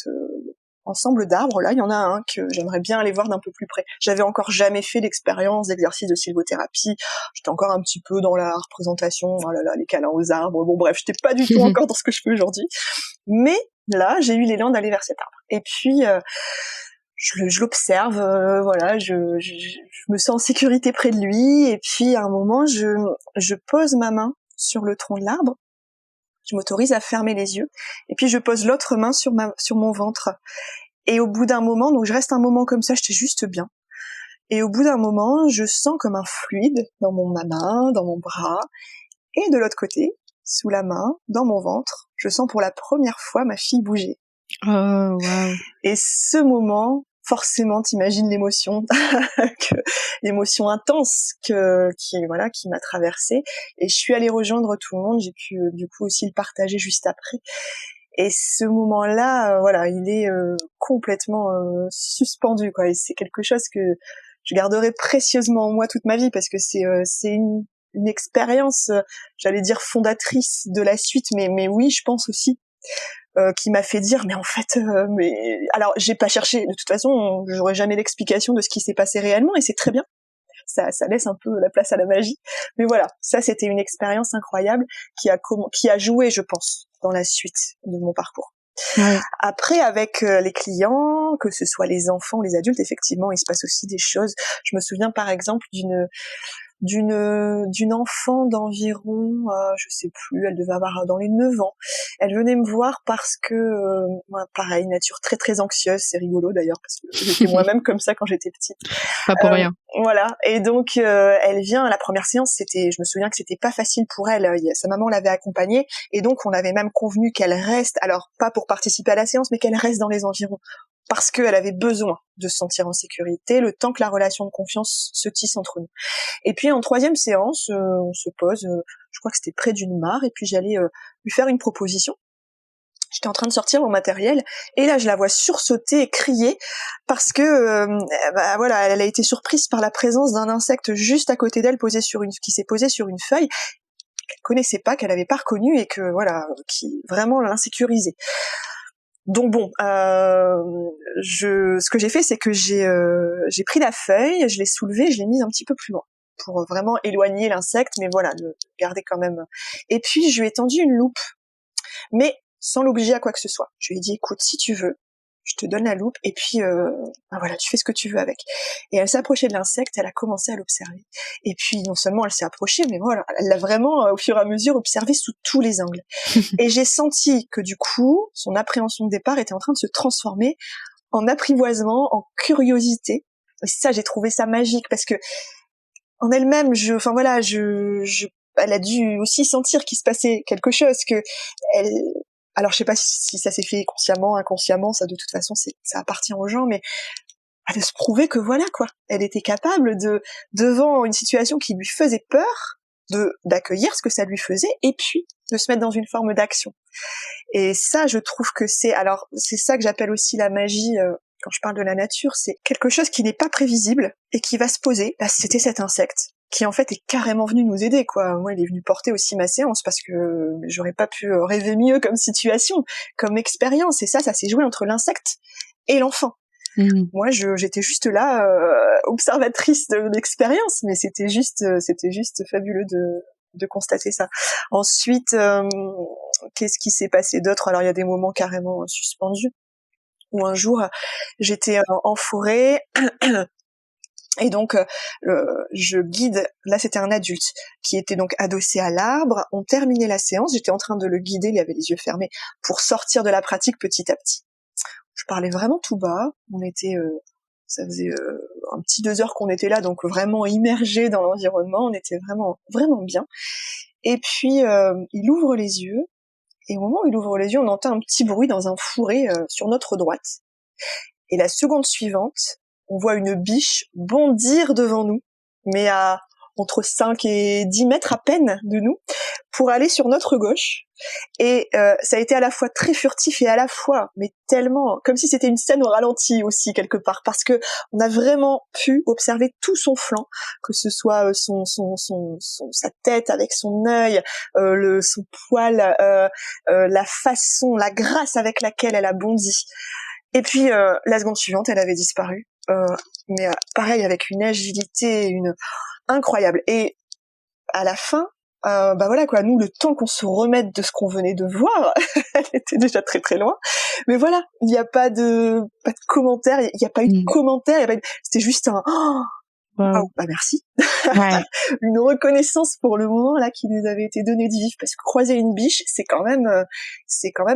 ensemble d'arbres là, il y en a un que j'aimerais bien aller voir d'un peu plus près. J'avais encore jamais fait l'expérience d'exercice de sylvothérapie, j'étais encore un petit peu dans la représentation, oh là là, les câlins aux arbres, bon bref, j'étais pas du tout encore dans ce que je fais aujourd'hui. Mais là, j'ai eu l'élan d'aller vers cet arbre. Et puis je l'observe, voilà, je me sens en sécurité près de lui, et puis à un moment, je pose ma main sur le tronc de l'arbre, je m'autorise à fermer les yeux, et puis je pose l'autre main sur mon ventre. Et au bout d'un moment, donc je reste un moment comme ça, j'étais juste bien. Et au bout d'un moment, je sens comme un fluide dans ma main, dans mon bras, et de l'autre côté, sous la main, dans mon ventre, je sens pour la première fois ma fille bouger. Oh, wow. Et ce moment, forcément, t'imagines l'émotion, l'émotion intense qui m'a traversée. Et je suis allée rejoindre tout le monde. J'ai pu du coup aussi le partager juste après. Et ce moment-là, il est complètement suspendu, quoi. Et c'est quelque chose que je garderai précieusement en moi toute ma vie, parce que c'est une expérience, j'allais dire fondatrice de la suite, mais oui, je pense aussi. Qui m'a fait dire mais en fait alors j'ai pas cherché, de toute façon j'aurais jamais l'explication de ce qui s'est passé réellement, et c'est très bien, ça laisse un peu la place à la magie, mais voilà, ça c'était une expérience incroyable qui a joué, je pense, dans la suite de mon parcours. Ouais. Après, avec les clients, que ce soit les enfants ou les adultes, effectivement il se passe aussi des choses. Je me souviens par exemple d'une enfant d'environ, je sais plus, elle devait avoir dans les 9 ans. Elle venait me voir parce que, pareil, nature très très anxieuse, c'est rigolo d'ailleurs, parce que j'étais moi-même comme ça quand j'étais petite. Pas pour rien. Voilà, et donc elle vient, la première séance, je me souviens que c'était pas facile pour elle, sa maman l'avait accompagnée, et donc on avait même convenu qu'elle reste, alors pas pour participer à la séance, mais qu'elle reste dans les environs, parce qu'elle avait besoin de se sentir en sécurité, le temps que la relation de confiance se tisse entre nous. Et puis en 3e séance, on se pose, je crois que c'était près d'une mare, et puis j'allais lui faire une proposition. J'étais en train de sortir mon matériel, et là je la vois sursauter et crier, parce que voilà, elle a été surprise par la présence d'un insecte juste à côté d'elle, qui s'est posé sur une feuille qu'elle connaissait pas, qu'elle avait pas reconnue, et que voilà, qui vraiment l'insécurisait. Donc bon, ce que j'ai fait, c'est que j'ai pris la feuille, je l'ai soulevée, je l'ai mise un petit peu plus loin pour vraiment éloigner l'insecte, mais voilà, le garder quand même. Et puis je lui ai tendu une loupe, mais sans l'obliger à quoi que ce soit. Je lui ai dit, écoute, si tu veux, je te donne la loupe, et puis voilà, tu fais ce que tu veux avec. Et elle s'est approchée de l'insecte, elle a commencé à l'observer. Et puis non seulement elle s'est approchée, mais voilà, elle l'a vraiment au fur et à mesure observé sous tous les angles. Et j'ai senti que du coup, son appréhension de départ était en train de se transformer en apprivoisement, en curiosité. Et ça, j'ai trouvé ça magique, parce que en elle-même, elle a dû aussi sentir qu'il se passait quelque chose, que alors je sais pas si ça s'est fait consciemment, inconsciemment, ça de toute façon ça appartient aux gens, mais de se prouver que voilà quoi, elle était capable devant une situation qui lui faisait peur, d'accueillir ce que ça lui faisait, et puis de se mettre dans une forme d'action. Et ça, je trouve que c'est ça que j'appelle aussi la magie. Quand je parle de la nature, c'est quelque chose qui n'est pas prévisible et qui va se poser. Là, c'était cet insecte qui en fait est carrément venu nous aider, quoi. Moi, il est venu porter aussi ma séance, parce que j'aurais pas pu rêver mieux comme situation, comme expérience. Et ça s'est joué entre l'insecte et l'enfant. Moi, j'étais juste là, observatrice de l'expérience, mais c'était juste fabuleux de constater ça. Ensuite, qu'est-ce qui s'est passé d'autre? Alors, il y a des moments carrément suspendus, où un jour, j'étais en forêt, et donc je guide, là c'était un adulte qui était donc adossé à l'arbre, on terminait la séance, j'étais en train de le guider, il avait les yeux fermés, pour sortir de la pratique petit à petit. Je parlais vraiment tout bas, on était, ça faisait un petit 2 heures qu'on était là, donc vraiment immergés dans l'environnement, on était vraiment, vraiment bien. Et puis il ouvre les yeux, et au moment où il ouvre les yeux, on entend un petit bruit dans un fourré sur notre droite. Et la seconde suivante, on voit une biche bondir devant nous, mais à entre 5 et 10 mètres à peine de nous, pour aller sur notre gauche. Et ça a été à la fois très furtif et à la fois, mais tellement, comme si c'était une scène au ralenti aussi quelque part, parce que on a vraiment pu observer tout son flanc, que ce soit sa tête avec son œil, son poil, la façon, la grâce avec laquelle elle a bondi. Et puis la seconde suivante, elle avait disparu. Mais pareil, avec une agilité, incroyable. Et à la fin, voilà quoi, nous, le temps qu'on se remette de ce qu'on venait de voir, elle était déjà très très loin. Mais voilà, il n'y a pas de commentaire, il n'y a pas eu de commentaire, c'était juste un wow, merci. Ouais. Une reconnaissance pour le moment là qui nous avait été donné de vivre, parce que croiser une biche, c'est quand même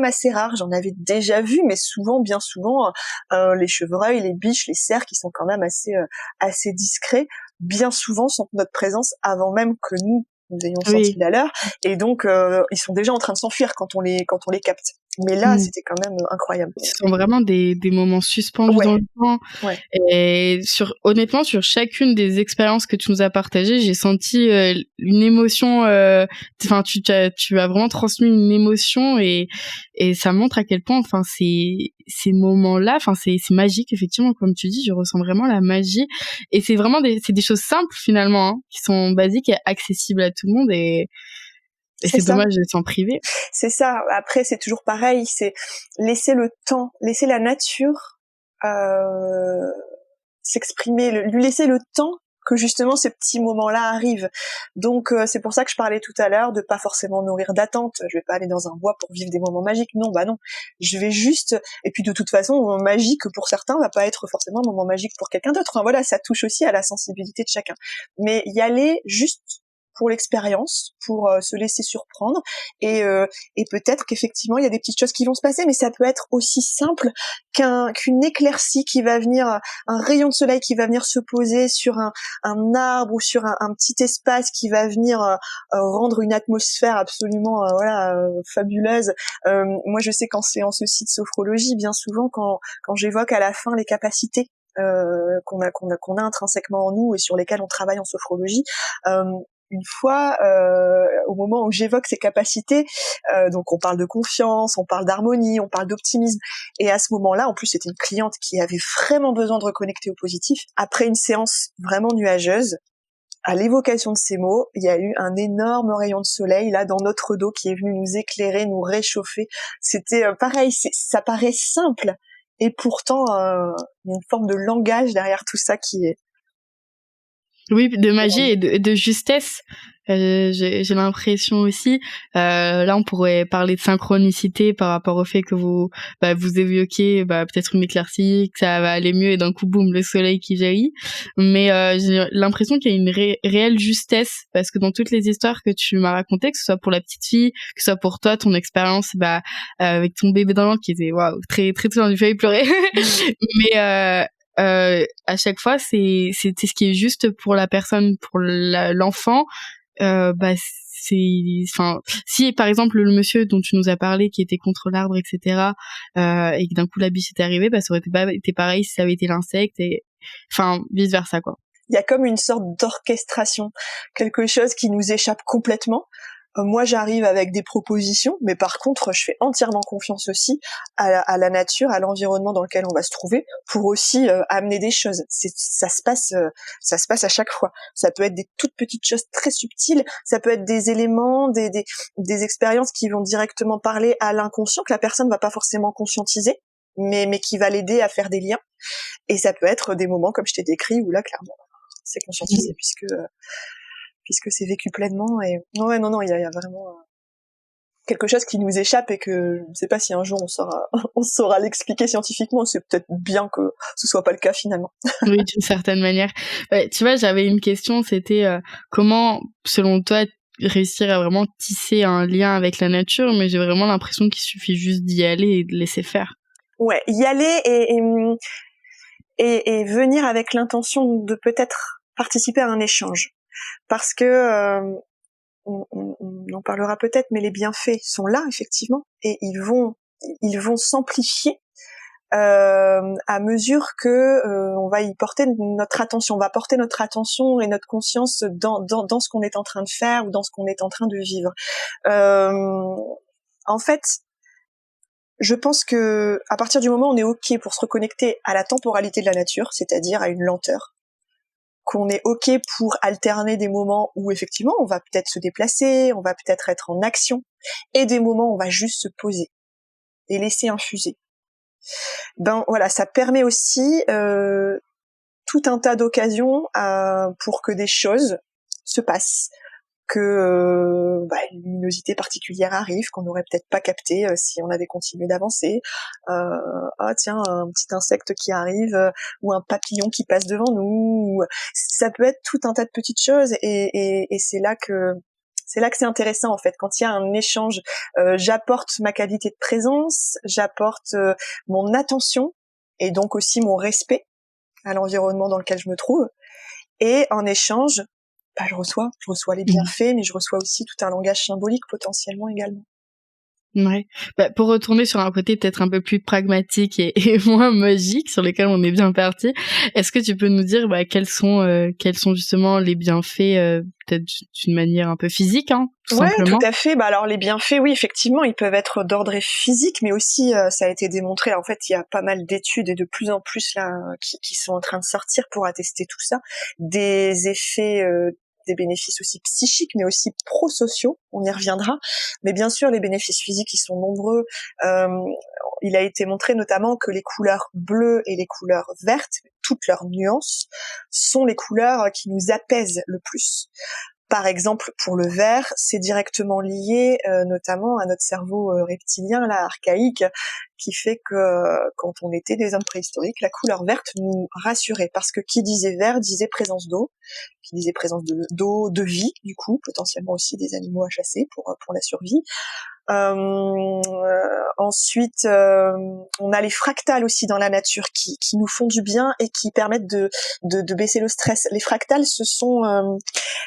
assez rare. J'en avais déjà vu, mais bien souvent, les chevreuils, les biches, les cerfs, qui sont quand même assez discrets, bien souvent sentent notre présence avant même que nous ayons senti la leur, et donc ils sont déjà en train de s'enfuir quand on les capte. Mais là, c'était quand même incroyable. Ce sont vraiment des moments suspendus dans le temps. Ouais. Et honnêtement, sur chacune des expériences que tu nous as partagées, j'ai senti une émotion. Enfin, tu as vraiment transmis une émotion, et ça montre à quel point, enfin, ces moments-là, enfin, c'est magique, effectivement, comme tu dis. Je ressens vraiment la magie, et c'est vraiment des choses simples finalement, hein, qui sont basiques et accessibles à tout le monde, et c'est dommage de s'en priver. C'est ça. Après, c'est toujours pareil. C'est laisser le temps, laisser la nature s'exprimer, lui laisser le temps que justement ces petits moments-là arrivent. Donc c'est pour ça que je parlais tout à l'heure de pas forcément nourrir d'attente. Je vais pas aller dans un bois pour vivre des moments magiques. Non, bah non. Je vais juste, et puis de toute façon, un moment magique pour certains va pas être forcément un moment magique pour quelqu'un d'autre. Enfin voilà, ça touche aussi à la sensibilité de chacun. Mais y aller juste pour l'expérience, pour se laisser surprendre, et peut-être qu'effectivement il y a des petites choses qui vont se passer, mais ça peut être aussi simple qu'une éclaircie qui va venir, un rayon de soleil qui va venir se poser sur un arbre ou sur un petit espace qui va venir rendre une atmosphère absolument fabuleuse. Moi je sais qu'en séance aussi de sophrologie, bien souvent quand j'évoque à la fin les capacités qu'on a intrinsèquement en nous et sur lesquelles on travaille en sophrologie, une fois, au moment où j'évoque ces capacités, donc on parle de confiance, on parle d'harmonie, on parle d'optimisme, et à ce moment-là, en plus c'était une cliente qui avait vraiment besoin de reconnecter au positif, après une séance vraiment nuageuse, à l'évocation de ces mots, il y a eu un énorme rayon de soleil là dans notre dos qui est venu nous éclairer, nous réchauffer. C'était pareil, ça paraît simple, et pourtant il y a une forme de langage derrière tout ça qui est... Oui, de magie et de justesse. J'ai l'impression aussi. Là, on pourrait parler de synchronicité par rapport au fait que vous évoquiez peut-être une éclaircie, que ça va aller mieux et d'un coup, boum, le soleil qui jaillit. Mais j'ai l'impression qu'il y a une réelle justesse, parce que dans toutes les histoires que tu m'as racontées, que ce soit pour la petite fille, que ce soit pour toi, ton expérience avec ton bébé dans l'ventre qui était très très touchant, j'ai failli pleurer. Mais à chaque fois c'est ce qui est juste pour la personne, pour l'enfant. C'est, enfin, si par exemple le monsieur dont tu nous as parlé qui était contre l'arbre, etc., et que d'un coup la biche était arrivée, ça aurait été pareil si ça avait été l'insecte, et enfin vice versa quoi. Il y a comme une sorte d'orchestration, quelque chose qui nous échappe complètement. Moi, j'arrive avec des propositions, mais par contre, je fais entièrement confiance aussi à la nature, à l'environnement dans lequel on va se trouver, pour aussi amener des choses. Ça se passe à chaque fois. Ça peut être des toutes petites choses très subtiles, ça peut être des éléments, des expériences qui vont directement parler à l'inconscient, que la personne va pas forcément conscientiser, mais qui va l'aider à faire des liens. Et ça peut être des moments comme je t'ai décrit où là, clairement, c'est conscientisé puisque c'est vécu pleinement. Et non, il y a vraiment quelque chose qui nous échappe et que je ne sais pas si un jour on saura l'expliquer scientifiquement. C'est peut-être bien que ce soit pas le cas finalement. Oui, d'une certaine manière. Tu vois, j'avais une question, c'était comment, selon toi, réussir à vraiment tisser un lien avec la nature, mais j'ai vraiment l'impression qu'il suffit juste d'y aller et de laisser faire. Ouais, y aller et venir avec l'intention de peut-être participer à un échange. Parce que on en parlera peut-être, mais les bienfaits sont là effectivement, et ils vont s'amplifier à mesure que on va y porter notre attention. On va porter notre attention et notre conscience dans ce qu'on est en train de faire ou dans ce qu'on est en train de vivre. En fait, je pense que à partir du moment où on est OK pour se reconnecter à la temporalité de la nature, c'est-à-dire à une lenteur, qu'on est OK pour alterner des moments où effectivement on va peut-être se déplacer, on va peut-être être en action, et des moments où on va juste se poser et laisser infuser. Voilà, ça permet aussi tout un tas d'occasions pour que des choses se passent, que une luminosité particulière arrive qu'on n'aurait peut-être pas capté si on avait continué d'avancer. Tiens, un petit insecte qui arrive, ou un papillon qui passe devant nous. Ça peut être tout un tas de petites choses, et c'est là que c'est intéressant en fait, quand il y a un échange. J'apporte ma qualité de présence, j'apporte mon attention et donc aussi mon respect à l'environnement dans lequel je me trouve, et en échange, je reçois les bienfaits, mais je reçois aussi tout un langage symbolique potentiellement également. Ouais. Pour retourner sur un côté peut-être un peu plus pragmatique et moins magique, sur lequel on est bien parti, est-ce que tu peux nous dire quels sont justement les bienfaits, peut-être d'une manière un peu physique, tout simplement. Tout à fait. Alors les bienfaits, oui, effectivement, ils peuvent être d'ordre physique, mais aussi ça a été démontré. En fait, il y a pas mal d'études, et de plus en plus là qui sont en train de sortir pour attester tout ça, des effets, des bénéfices aussi psychiques, mais aussi prosociaux, on y reviendra. Mais bien sûr, les bénéfices physiques, ils sont nombreux. Il a été montré notamment que les couleurs bleues et les couleurs vertes, toutes leurs nuances, sont les couleurs qui nous apaisent le plus. Par exemple, pour le vert, c'est directement lié notamment à notre cerveau reptilien, là, archaïque, qui fait que quand on était des hommes préhistoriques, la couleur verte nous rassurait, parce que qui disait vert disait présence d'eau, qui disait présence d'eau, de vie, du coup, potentiellement aussi des animaux à chasser pour la survie. Ensuite, on a les fractales aussi dans la nature qui nous font du bien et qui permettent de baisser le stress. Les fractales, ce sont,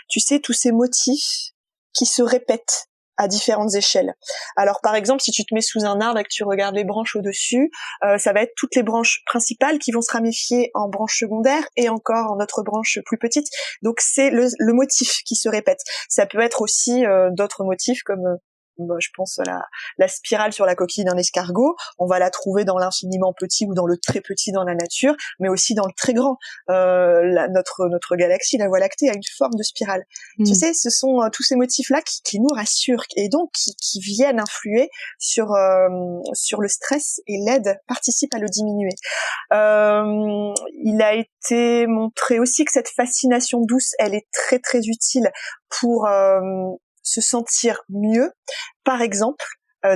tu sais, tous ces motifs qui se répètent à différentes échelles. Alors par exemple, si tu te mets sous un arbre et que tu regardes les branches au-dessus, ça va être toutes les branches principales qui vont se ramifier en branches secondaires et encore en autres branches plus petites. Donc c'est le motif qui se répète. Ça peut être aussi d'autres motifs comme je pense à la spirale sur la coquille d'un escargot. On va la trouver dans l'infiniment petit ou dans le très petit dans la nature, mais aussi dans le très grand. Notre galaxie, la Voie lactée, a une forme de spirale. Tu sais, ce sont tous ces motifs-là qui nous rassurent et donc qui viennent influer sur le stress, et l'aide participe à le diminuer. Il a été montré aussi que cette fascination douce, elle est très très utile pour se sentir mieux. Par exemple,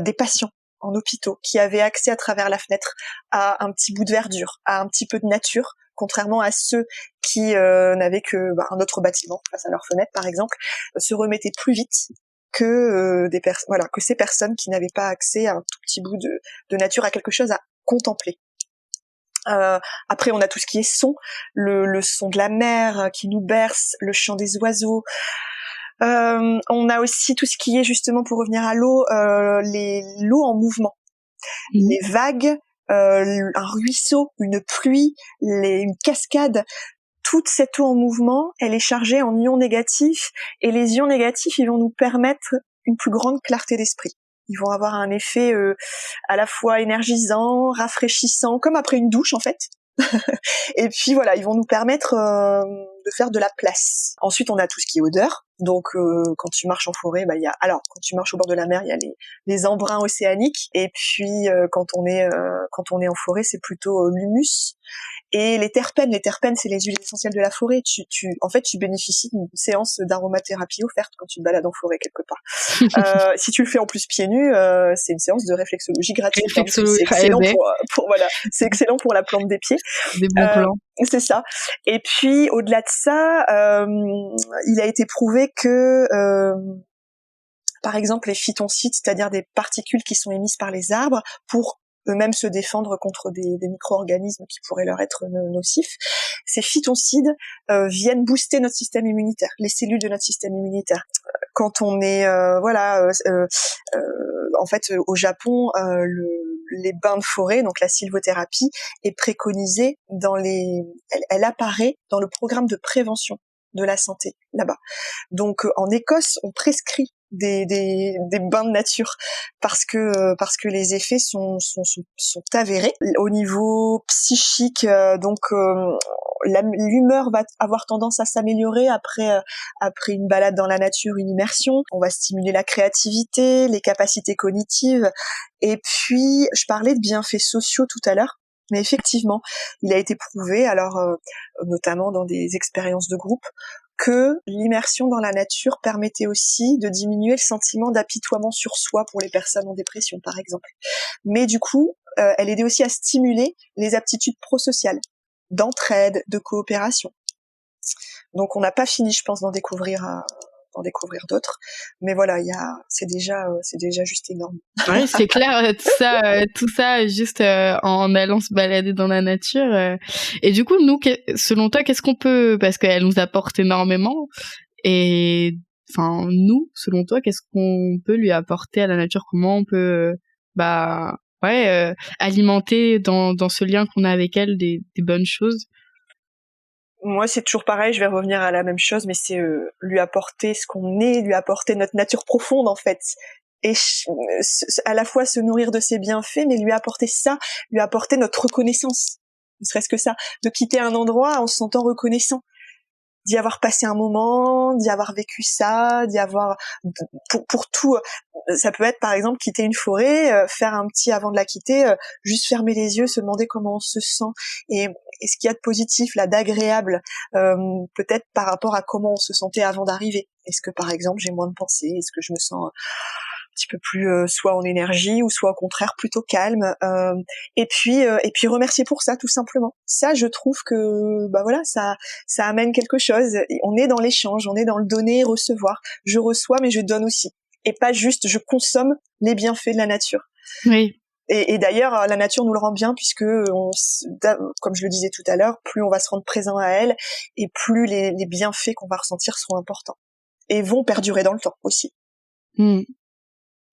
des patients en hôpitaux qui avaient accès à travers la fenêtre à un petit bout de verdure, à un petit peu de nature, contrairement à ceux qui n'avaient que un autre bâtiment face à leur fenêtre, par exemple, se remettaient plus vite que que ces personnes qui n'avaient pas accès à un tout petit bout de nature, à quelque chose à contempler. Après, on a tout ce qui est son, le son de la mer qui nous berce, le chant des oiseaux. On a aussi tout ce qui est, justement, pour revenir à l'eau, l'eau en mouvement, les vagues, un ruisseau, une pluie, une cascade. Toute cette eau en mouvement, elle est chargée en ions négatifs, et les ions négatifs, ils vont nous permettre une plus grande clarté d'esprit. Ils vont avoir un effet à la fois énergisant, rafraîchissant, comme après une douche en fait. Et puis voilà, ils vont nous permettre de faire de la place. Ensuite, on a tout ce qui est odeur. Donc, quand tu marches en forêt, quand tu marches au bord de la mer, il y a les embruns océaniques. Et puis, quand on est en forêt, c'est plutôt l'humus. Et les terpènes, c'est les huiles essentielles de la forêt. En fait, tu bénéficies d'une séance d'aromathérapie offerte quand tu te balades en forêt quelque part. Si tu le fais en plus pieds nus, c'est une séance de réflexologie gratuite. C'est excellent c'est excellent pour la plante des pieds. Des bons plans. C'est ça. Et puis, au-delà de ça, il a été prouvé que, par exemple, les phytoncides, c'est-à-dire des particules qui sont émises par les arbres pour eux-mêmes se défendre contre des micro-organismes qui pourraient leur être nocifs, ces phytoncides viennent booster notre système immunitaire, les cellules de notre système immunitaire. Quand on est en fait au Japon, les bains de forêt, donc la sylvothérapie, est préconisée elle apparaît dans le programme de prévention de la santé là-bas. Donc en Écosse, on prescrit des bains de nature parce que les effets sont avérés. Au niveau psychique, l'humeur va avoir tendance à s'améliorer après une balade dans la nature, une immersion. On va stimuler la créativité, les capacités cognitives. Et puis, je parlais de bienfaits sociaux tout à l'heure. Mais effectivement, il a été prouvé, alors notamment dans des expériences de groupe, que l'immersion dans la nature permettait aussi de diminuer le sentiment d'apitoiement sur soi pour les personnes en dépression, par exemple. Mais du coup, elle aidait aussi à stimuler les aptitudes prosociales, d'entraide, de coopération. Donc on n'a pas fini, je pense, d'en découvrir d'autres, mais voilà, c'est déjà juste énorme. Oui, c'est clair, tout ça juste en allant se balader dans la nature. Et du coup, nous, selon toi, qu'est-ce qu'on peut, parce qu'elle nous apporte énormément, et enfin nous, selon toi, qu'est-ce qu'on peut lui apporter à la nature? Comment on peut, alimenter dans ce lien qu'on a avec elle des bonnes choses? Moi, c'est toujours pareil, je vais revenir à la même chose, mais c'est lui apporter ce qu'on est, lui apporter notre nature profonde, en fait. Et à la fois se nourrir de ses bienfaits, mais lui apporter notre reconnaissance. Ne serait-ce que ça, de quitter un endroit en se sentant reconnaissant, d'y avoir passé un moment, d'y avoir vécu ça, d'y avoir pour tout. Ça peut être par exemple quitter une forêt, faire un petit avant de la quitter, juste fermer les yeux, se demander comment on se sent. Et ce qu'il y a de positif, là, d'agréable, peut-être par rapport à comment on se sentait avant d'arriver. Est-ce que, par exemple, j'ai moins de pensées? Est-ce que je me sens un petit peu plus soit en énergie ou soit au contraire plutôt calme, et puis remercier pour ça, tout simplement. Ça, je trouve que voilà, ça amène quelque chose. On est dans l'échange, on est dans le donner et recevoir. Je reçois mais je donne aussi, et pas juste je consomme les bienfaits de la nature. Oui. Et d'ailleurs, la nature nous le rend bien, puisque comme je le disais tout à l'heure, plus on va se rendre présent à elle, et plus les bienfaits qu'on va ressentir seront importants et vont perdurer dans le temps aussi.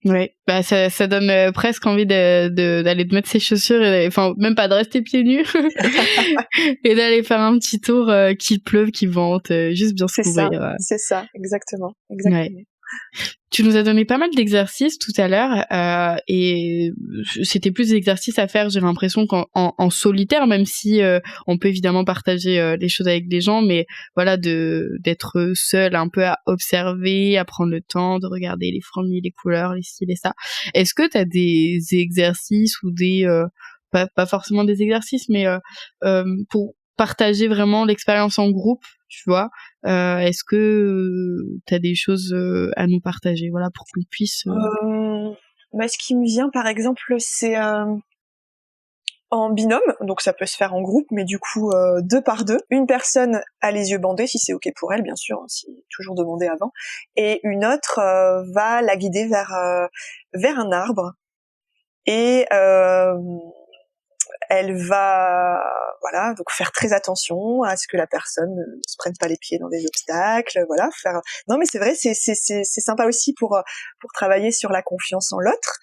Ouais, ça donne presque envie d'aller te mettre ses chaussures, enfin même pas de rester pieds nus et d'aller faire un petit tour, qu'il pleuve, qu'il vente, juste bien se couvrir. C'est ça, exactement. Ouais. Tu nous as donné pas mal d'exercices tout à l'heure, et c'était plus des exercices à faire, j'ai l'impression, en solitaire, même si on peut évidemment partager les choses avec des gens, mais voilà, d'être seul, un peu à observer, à prendre le temps de regarder les fourmis, les couleurs, les styles et ça. Est-ce que t'as des exercices ou pas forcément des exercices, mais pour partager vraiment l'expérience en groupe, tu vois, est-ce que t'as des choses à nous partager, voilà, pour qu'on puisse ce qui me vient par exemple, c'est en binôme, donc ça peut se faire en groupe, mais du coup 2 par 2. Une personne a les yeux bandés, si c'est ok pour elle, bien sûr, si toujours demandé avant, et une autre va la guider vers un arbre, et elle va donc faire très attention à ce que la personne ne se prenne pas les pieds dans des obstacles, non mais c'est vrai, c'est sympa aussi pour travailler sur la confiance en l'autre,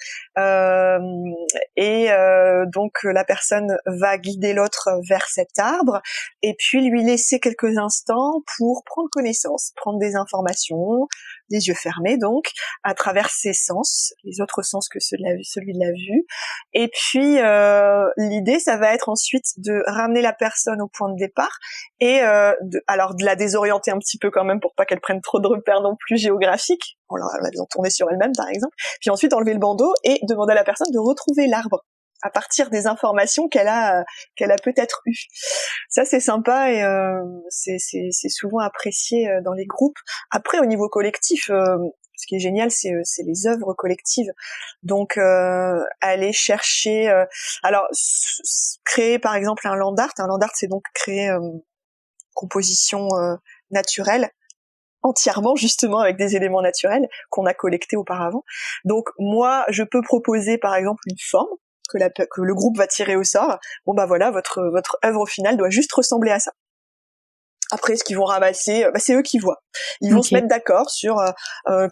donc la personne va guider l'autre vers cet arbre, et puis lui laisser quelques instants pour prendre connaissance, prendre des informations, les yeux fermés donc, à travers ses sens, les autres sens que celui de la vue. Et puis l'idée, ça va être ensuite de ramener la personne au point de départ, et de la désorienter un petit peu quand même, pour pas qu'elle prenne trop de repères non plus géographiques, en la faisant tourner sur elle-même par exemple, puis ensuite enlever le bandeau et demander à la personne de retrouver l'arbre à partir des informations qu'elle a peut-être eues. Ça c'est sympa, et c'est souvent apprécié dans les groupes. Après, au niveau collectif, ce qui est génial, c'est les œuvres collectives. Donc aller chercher, créer par exemple un land art. Un land art, c'est donc créer composition naturelle, entièrement justement avec des éléments naturels qu'on a collectés auparavant. Donc moi, je peux proposer par exemple une forme que le groupe va tirer au sort. Votre œuvre finale doit juste ressembler à ça. Après, ce qu'ils vont ramasser, c'est eux qui voient. Ils vont se mettre d'accord sur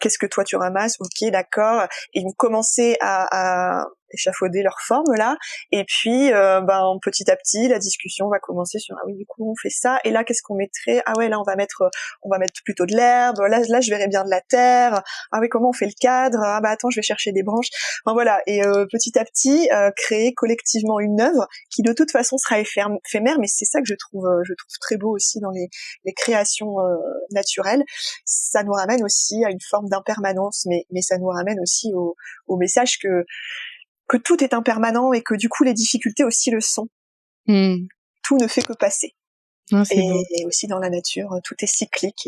qu'est-ce que toi tu ramasses, ok, d'accord. Et ils vont commencer à échafauder leur forme là. Et puis, petit à petit, la discussion va commencer sur du coup on fait ça. Et là, qu'est-ce qu'on mettrait? Ah ouais, là on va mettre plutôt de l'herbe. Là, je verrais bien de la terre. Ah oui, comment on fait le cadre? Attends, je vais chercher des branches. Enfin voilà. Et petit à petit, créer collectivement une œuvre qui de toute façon sera éphémère. Mais c'est ça que je trouve très beau aussi dans les créations naturelles. Ça nous ramène aussi à une forme d'impermanence, mais ça nous ramène aussi au message que tout est impermanent, et que du coup les difficultés aussi le sont. Tout ne fait que passer. Et aussi dans la nature, tout est cyclique,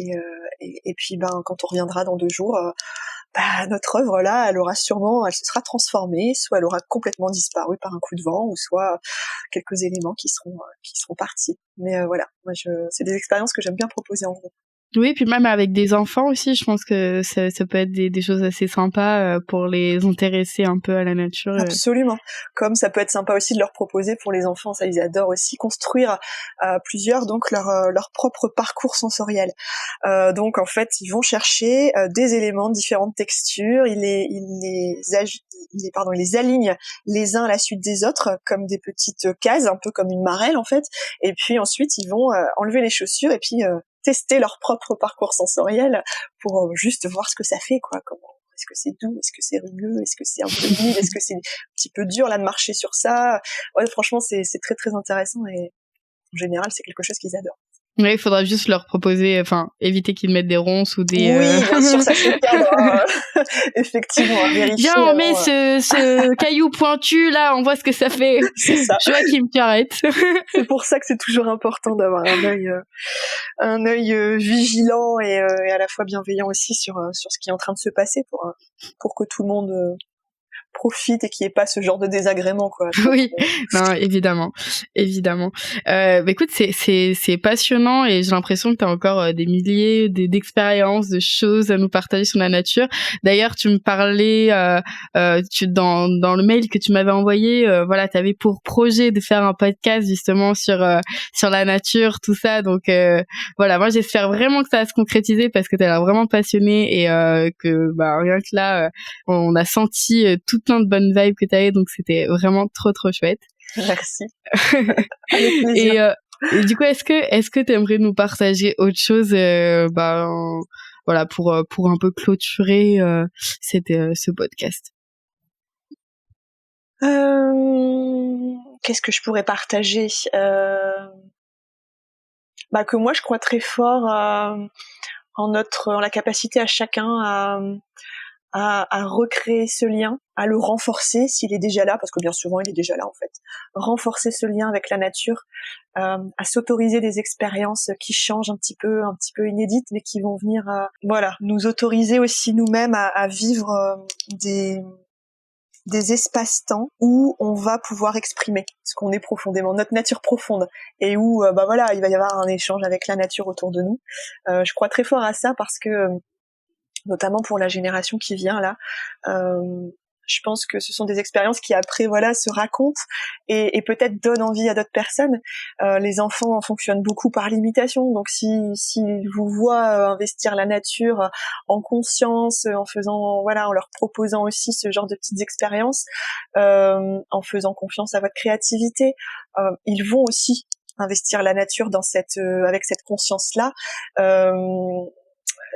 et puis quand on reviendra dans 2 jours, notre œuvre là, elle se sera transformée, soit elle aura complètement disparu par un coup de vent, ou soit quelques éléments qui seront partis. Mais moi c'est des expériences que j'aime bien proposer en groupe. Oui, puis même avec des enfants aussi, je pense que ça peut être des choses assez sympas pour les intéresser un peu à la nature. Absolument. Comme ça peut être sympa aussi de leur proposer pour les enfants, ça ils adorent aussi, construire plusieurs donc leur propre parcours sensoriel. Donc en fait, ils vont chercher des éléments de différentes textures, ils les alignent les uns à la suite des autres comme des petites cases, un peu comme une marelle en fait. Et puis ensuite, ils vont enlever les chaussures et puis tester leur propre parcours sensoriel pour juste voir ce que ça fait, quoi. Est-ce que c'est doux, est-ce que c'est rugueux, est-ce que c'est un peu humide, est-ce que c'est un petit peu dur là de marcher sur ça. Ouais, franchement, c'est très très intéressant, et en général, c'est quelque chose qu'ils adorent. Oui, il faudra juste leur proposer, enfin, éviter qu'ils mettent des ronces ou des... Oui, bien sûr, ça c'est cadre, effectivement, à vérifier. Viens, on met ce caillou pointu, là, on voit ce que ça fait. C'est ça. Joachim, tu arrêtes. C'est pour ça que c'est toujours important d'avoir un œil vigilant et à la fois bienveillant aussi sur ce qui est en train de se passer pour que tout le monde profite et qu'il n'y ait pas ce genre de désagrément, quoi. Oui, non, évidemment. Écoute, c'est passionnant et j'ai l'impression que tu as encore des milliers d'expériences, de choses à nous partager sur la nature. D'ailleurs, tu me parlais dans le mail que tu m'avais envoyé, voilà, tu avais pour projet de faire un podcast justement sur la nature, tout ça. Donc voilà, moi j'espère vraiment que ça va se concrétiser parce que tu as l'air vraiment passionnée et que rien que là on a senti tout plein de bonnes vibes que tu avais, donc c'était vraiment trop chouette. Merci. Avec plaisir. Et du coup, est-ce que tu aimerais nous partager autre chose voilà, pour un peu clôturer ce podcast? Qu'est-ce que je pourrais partager? Que moi je crois très fort en la capacité à chacun à recréer ce lien, à le renforcer s'il est déjà là, parce que bien souvent il est déjà là en fait. Renforcer ce lien avec la nature, à s'autoriser des expériences qui changent un petit peu inédites, mais qui vont venir nous autoriser aussi nous-mêmes à vivre des espaces-temps où on va pouvoir exprimer ce qu'on est profondément, notre nature profonde, et où il va y avoir un échange avec la nature autour de nous. Je crois très fort à ça parce que notamment pour la génération qui vient là, je pense que ce sont des expériences qui après se racontent et peut-être donnent envie à d'autres personnes. Les enfants fonctionnent beaucoup par l'imitation, donc si vous voient investir la nature en conscience, en leur proposant aussi ce genre de petites expériences, en faisant confiance à votre créativité, ils vont aussi investir la nature dans avec cette conscience-là.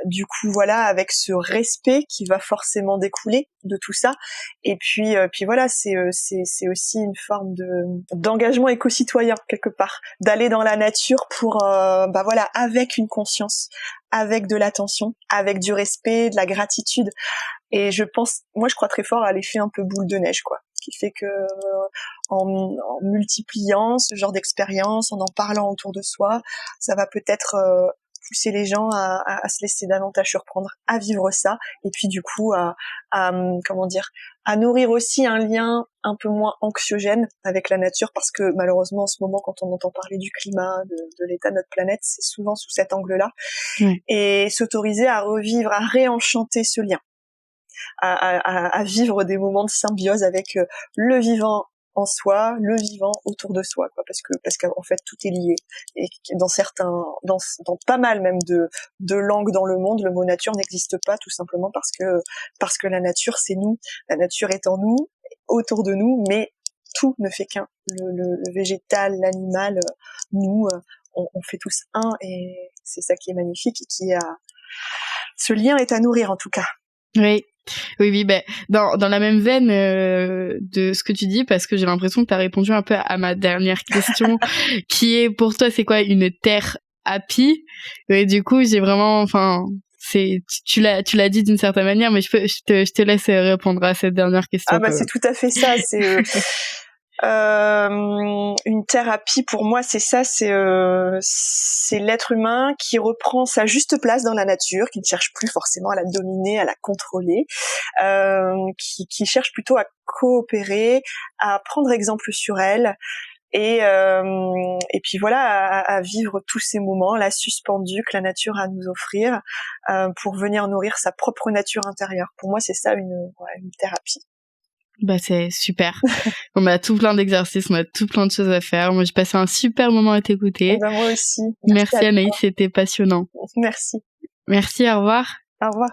Du coup, avec ce respect qui va forcément découler de tout ça. Et puis c'est aussi une forme d'engagement éco-citoyen quelque part, d'aller dans la nature pour avec une conscience, avec de l'attention, avec du respect, de la gratitude. Et je crois très fort à l'effet un peu boule de neige, quoi, qui fait que en multipliant ce genre d'expérience, en parlant autour de soi, ça va peut-être pousser les gens à se laisser davantage surprendre, à vivre ça, et puis du coup à nourrir aussi un lien un peu moins anxiogène avec la nature, parce que malheureusement en ce moment quand on entend parler du climat, de l'état de notre planète, c'est souvent sous cet angle-là. Et s'autoriser à revivre, à réenchanter ce lien, à vivre des moments de symbiose avec le vivant en soi, le vivant autour de soi, quoi, parce qu'en fait tout est lié, et dans pas mal même de langues dans le monde, le mot nature n'existe pas, tout simplement parce que la nature c'est nous, la nature est en nous, autour de nous, mais tout ne fait qu'un, le végétal, l'animal, nous, on fait tous un, et c'est ça qui est magnifique, et ce lien est à nourrir en tout cas. Oui, dans la même veine de ce que tu dis, parce que j'ai l'impression que tu as répondu un peu à ma dernière question, qui est, pour toi, c'est quoi une terre happy? Et du coup, j'ai vraiment, tu l'as dit d'une certaine manière, mais je te laisse répondre à cette dernière question. C'est tout à fait ça, c'est une thérapie pour moi, c'est ça, c'est l'être humain qui reprend sa juste place dans la nature, qui ne cherche plus forcément à la dominer, à la contrôler, qui cherche plutôt à coopérer, à prendre exemple sur elle, et puis à vivre tous ces moments là suspendus que la nature a à nous offrir, pour venir nourrir sa propre nature intérieure. Pour moi, c'est ça une thérapie. C'est super. On a tout plein d'exercices, on a tout plein de choses à faire. Moi, j'ai passé un super moment à t'écouter. Moi aussi. Merci Anaïs, c'était passionnant. Merci. Merci, au revoir. Au revoir.